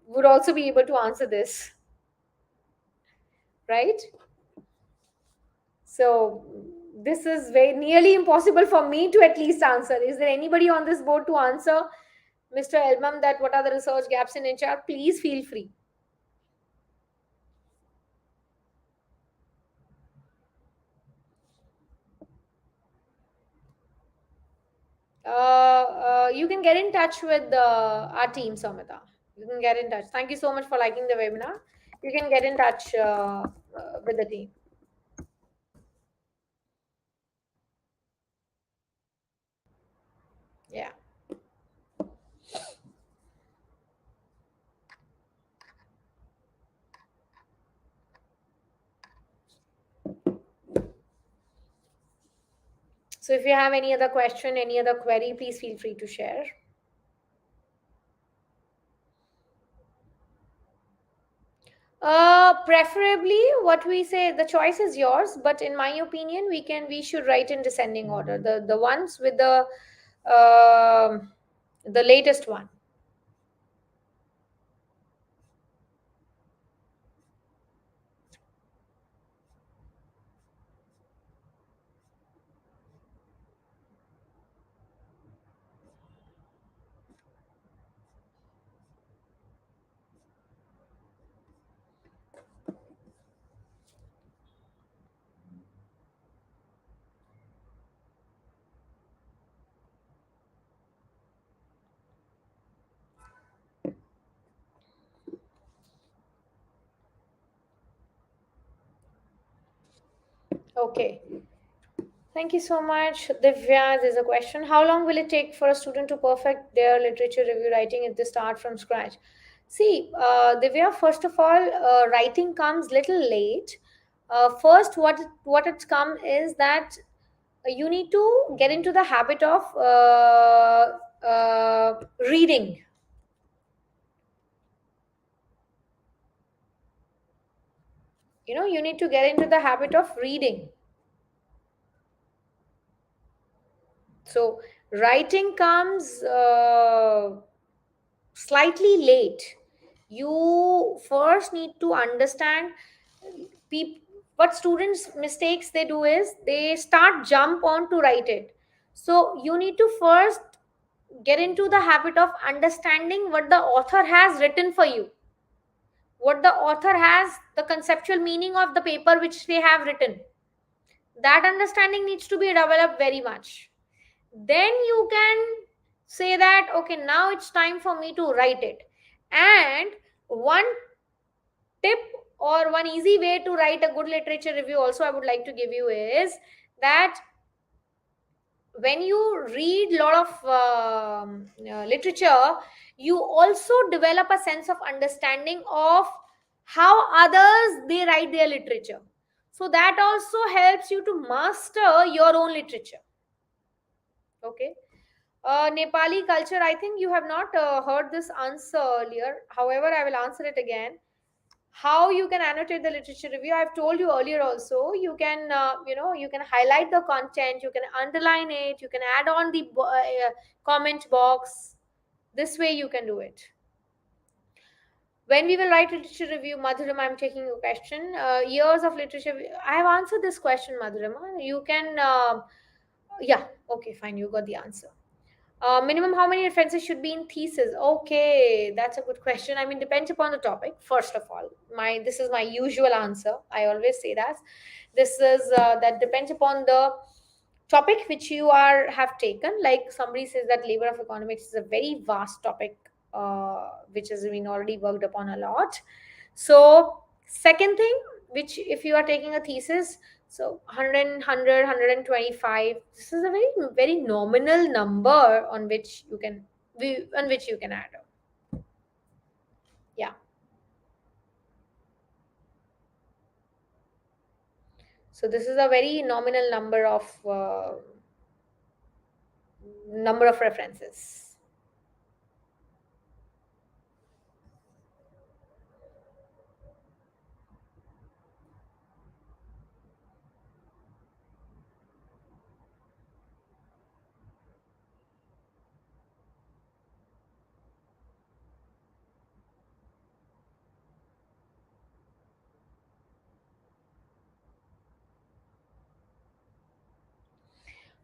would also be able to answer this, right? So this is very nearly impossible for me to at least answer. Is there anybody on this board to answer Mr. Elmam that what are the research gaps in HR? Please feel free. You can get in touch with our team, Samita. You can get in touch. Thank you so much for liking the webinar. You can get in touch with the team. Yeah. So if you have any other question, any other query, please feel free to share. Preferably, what we say, the choice is yours. But in my opinion, we should write in descending order. The ones with the latest one. Okay. Thank you so much, Divya. There's a question. How long will it take for a student to perfect their literature review writing if they start from scratch? See, Divya, first of all, writing comes little late. First, what it's come is that you need to get into the habit of reading. You need to get into the habit of reading. So, writing comes slightly late. You first need to understand peop- what students mistakes they do is they start jump on to write it. So you need to first get into the habit of understanding what the author has written for you, what the author has, the conceptual meaning of the paper which they have written. That understanding needs to be developed very much. Then you can say that okay, now it's time for me to write it. And one tip or one easy way to write a good literature review also I would like to give you is that when you read a lot of literature, you also develop a sense of understanding of how others they write their literature. So that also helps you to master your own literature. Okay. Nepali culture, I think you have not heard this answer earlier. However, I will answer it again. How you can annotate the literature review, I've told you earlier also. You can you can highlight the content, you can underline it, you can add on the comment box. This way you can do it. When we will write literature review, Madhurima, I'm taking your question. Years of literature. I have answered this question, Madhurima. You can. Yeah. Okay. Fine. You got the answer. Minimum how many references should be in thesis? Okay, that's a good question. I mean, depends upon the topic. First of all, my this is my usual answer. I always say that this is that depends upon the topic which you are have taken. Like somebody says that labor of economics is a very vast topic, which has been already worked upon a lot. So second thing, which if you are taking a thesis, so 100, this is a very very nominal number on which you can on which you can add up. Yeah. So this is a very nominal number of references.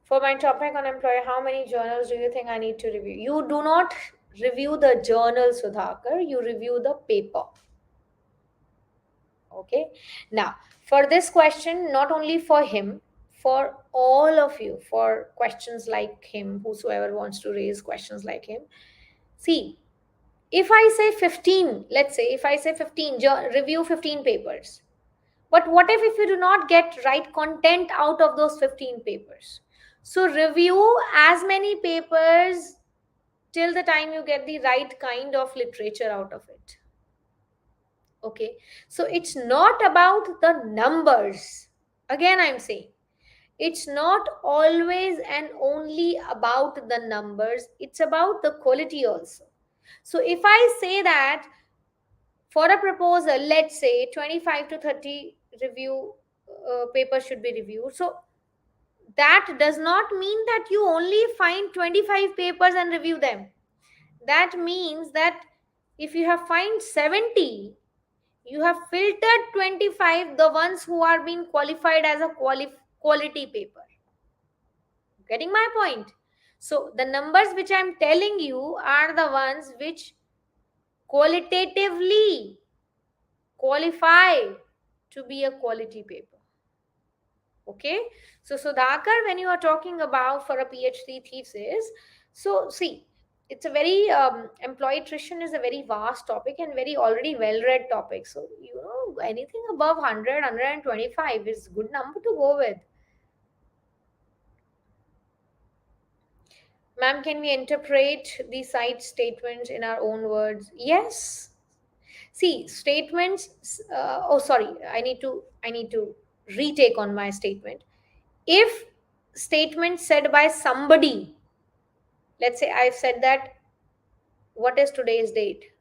For my topic on employer, how many journals do you think I need to review? You do not review the journal, Sudhakar. You review the paper. Okay. Now, for this question, not only for him, for all of you, for questions like him, whosoever wants to raise questions like him, see, if I say 15, let's say, if I say 15, review 15 papers. But what if you do not get right content out of those 15 papers? So review as many papers till the time you get the right kind of literature out of it. Okay, so it's not about the numbers. Again, I'm saying it's not always and only about the numbers, it's about the quality also. So if I say that for a proposal, let's say 25 to 30 review papers should be reviewed, so that does not mean that you only find 25 papers and review them. That means that if you have find 70, you have filtered 25, the ones who are being qualified as a quality paper. Getting my point? So the numbers which I'm telling you are the ones which qualitatively qualify to be a quality paper. Okay, so Sudhakar, when you are talking about for a PhD thesis, so see, it's a very employee attrition is a very vast topic and very already well read topic. So you know anything above 100 is good number to go with. Ma'am, can we interpret the side statements in our own words? Yes. See, statements. Oh, sorry. I need to retake on my statement. If statement said by somebody, let's say I've said that, what is today's date?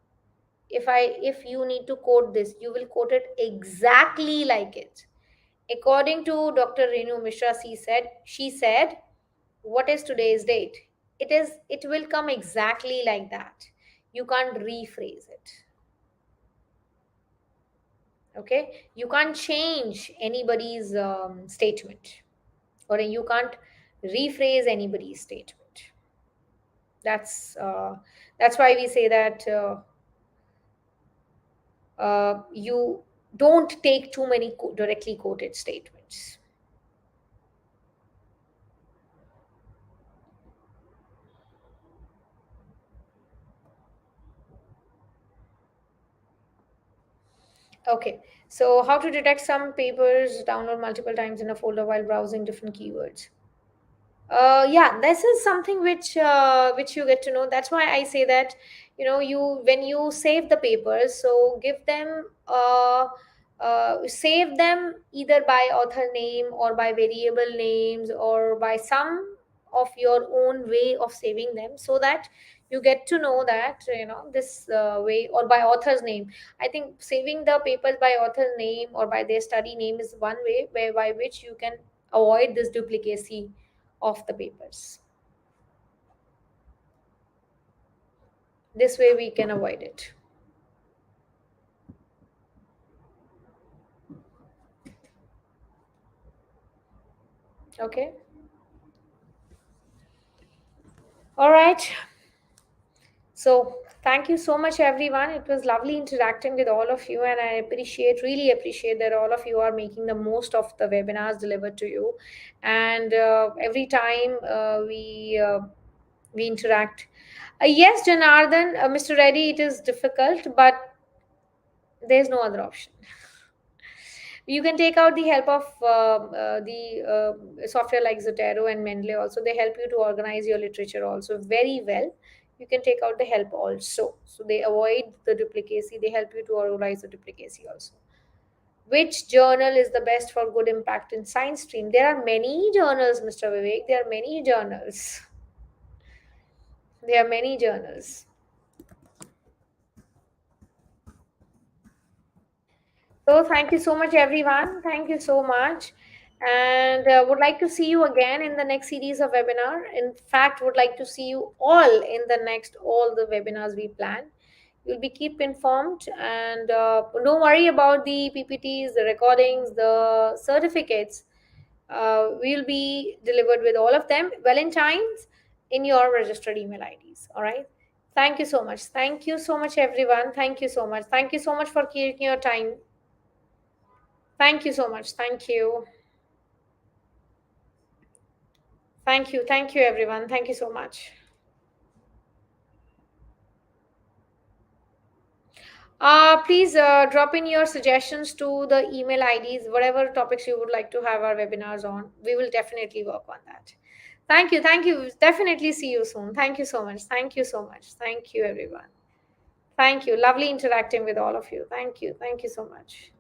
If you need to quote this, you will quote it exactly like it. According to Dr. Renu Mishra, she said, what is today's date? It will come exactly like that. You can't rephrase it. Okay, you can't change anybody's statement, or you can't rephrase anybody's statement. That's why we say that you don't take too many directly quoted statements. Okay, so how to detect some papers download multiple times in a folder while browsing different keywords? Yeah, this is something which you get to know. That's why I say that, you know, you when you save the papers, so give them save them either by author name or by variable names or by some of your own way of saving them, so that you get to know that, you know, this way, or by author's name. I think saving the papers by author's name or by their study name is one way where by which you can avoid this duplicacy of the papers. This way we can avoid it. Okay. All right. So, thank you so much, everyone. It was lovely interacting with all of you, and I really appreciate that all of you are making the most of the webinars delivered to you. And every time we interact, yes, Janardhan, Mr. Reddy, it is difficult, but there's no other option. You can take out the help of the software like Zotero and Mendeley also. They help you to organize your literature also very well. You can take out the help also. So they avoid the duplicacy. They help you to organize the duplicacy also. Which journal is the best for good impact in science stream? There are many journals, Mr. Vivek. There are many journals. There are many journals. So thank you so much, everyone. Thank you so much, and would like to see you again in the next series of webinar. In fact, would like to see you all in the next all the webinars we plan. You'll be keep informed, and don't worry about the PPTs, the recordings, the certificates. We'll be delivered with all of them well in times in your registered email IDs. All right. Thank you so much. Thank you so much, everyone. Thank you so much. Thank you so much for keeping your time. Thank you so much. Thank you. Thank you. Thank you, everyone. Thank you so much. Please drop in your suggestions to the email IDs, whatever topics you would like to have our webinars on. We will definitely work on that. Thank you. Thank you. Definitely see you soon. Thank you so much. Thank you so much. Thank you, everyone. Thank you. Lovely interacting with all of you. Thank you. Thank you so much.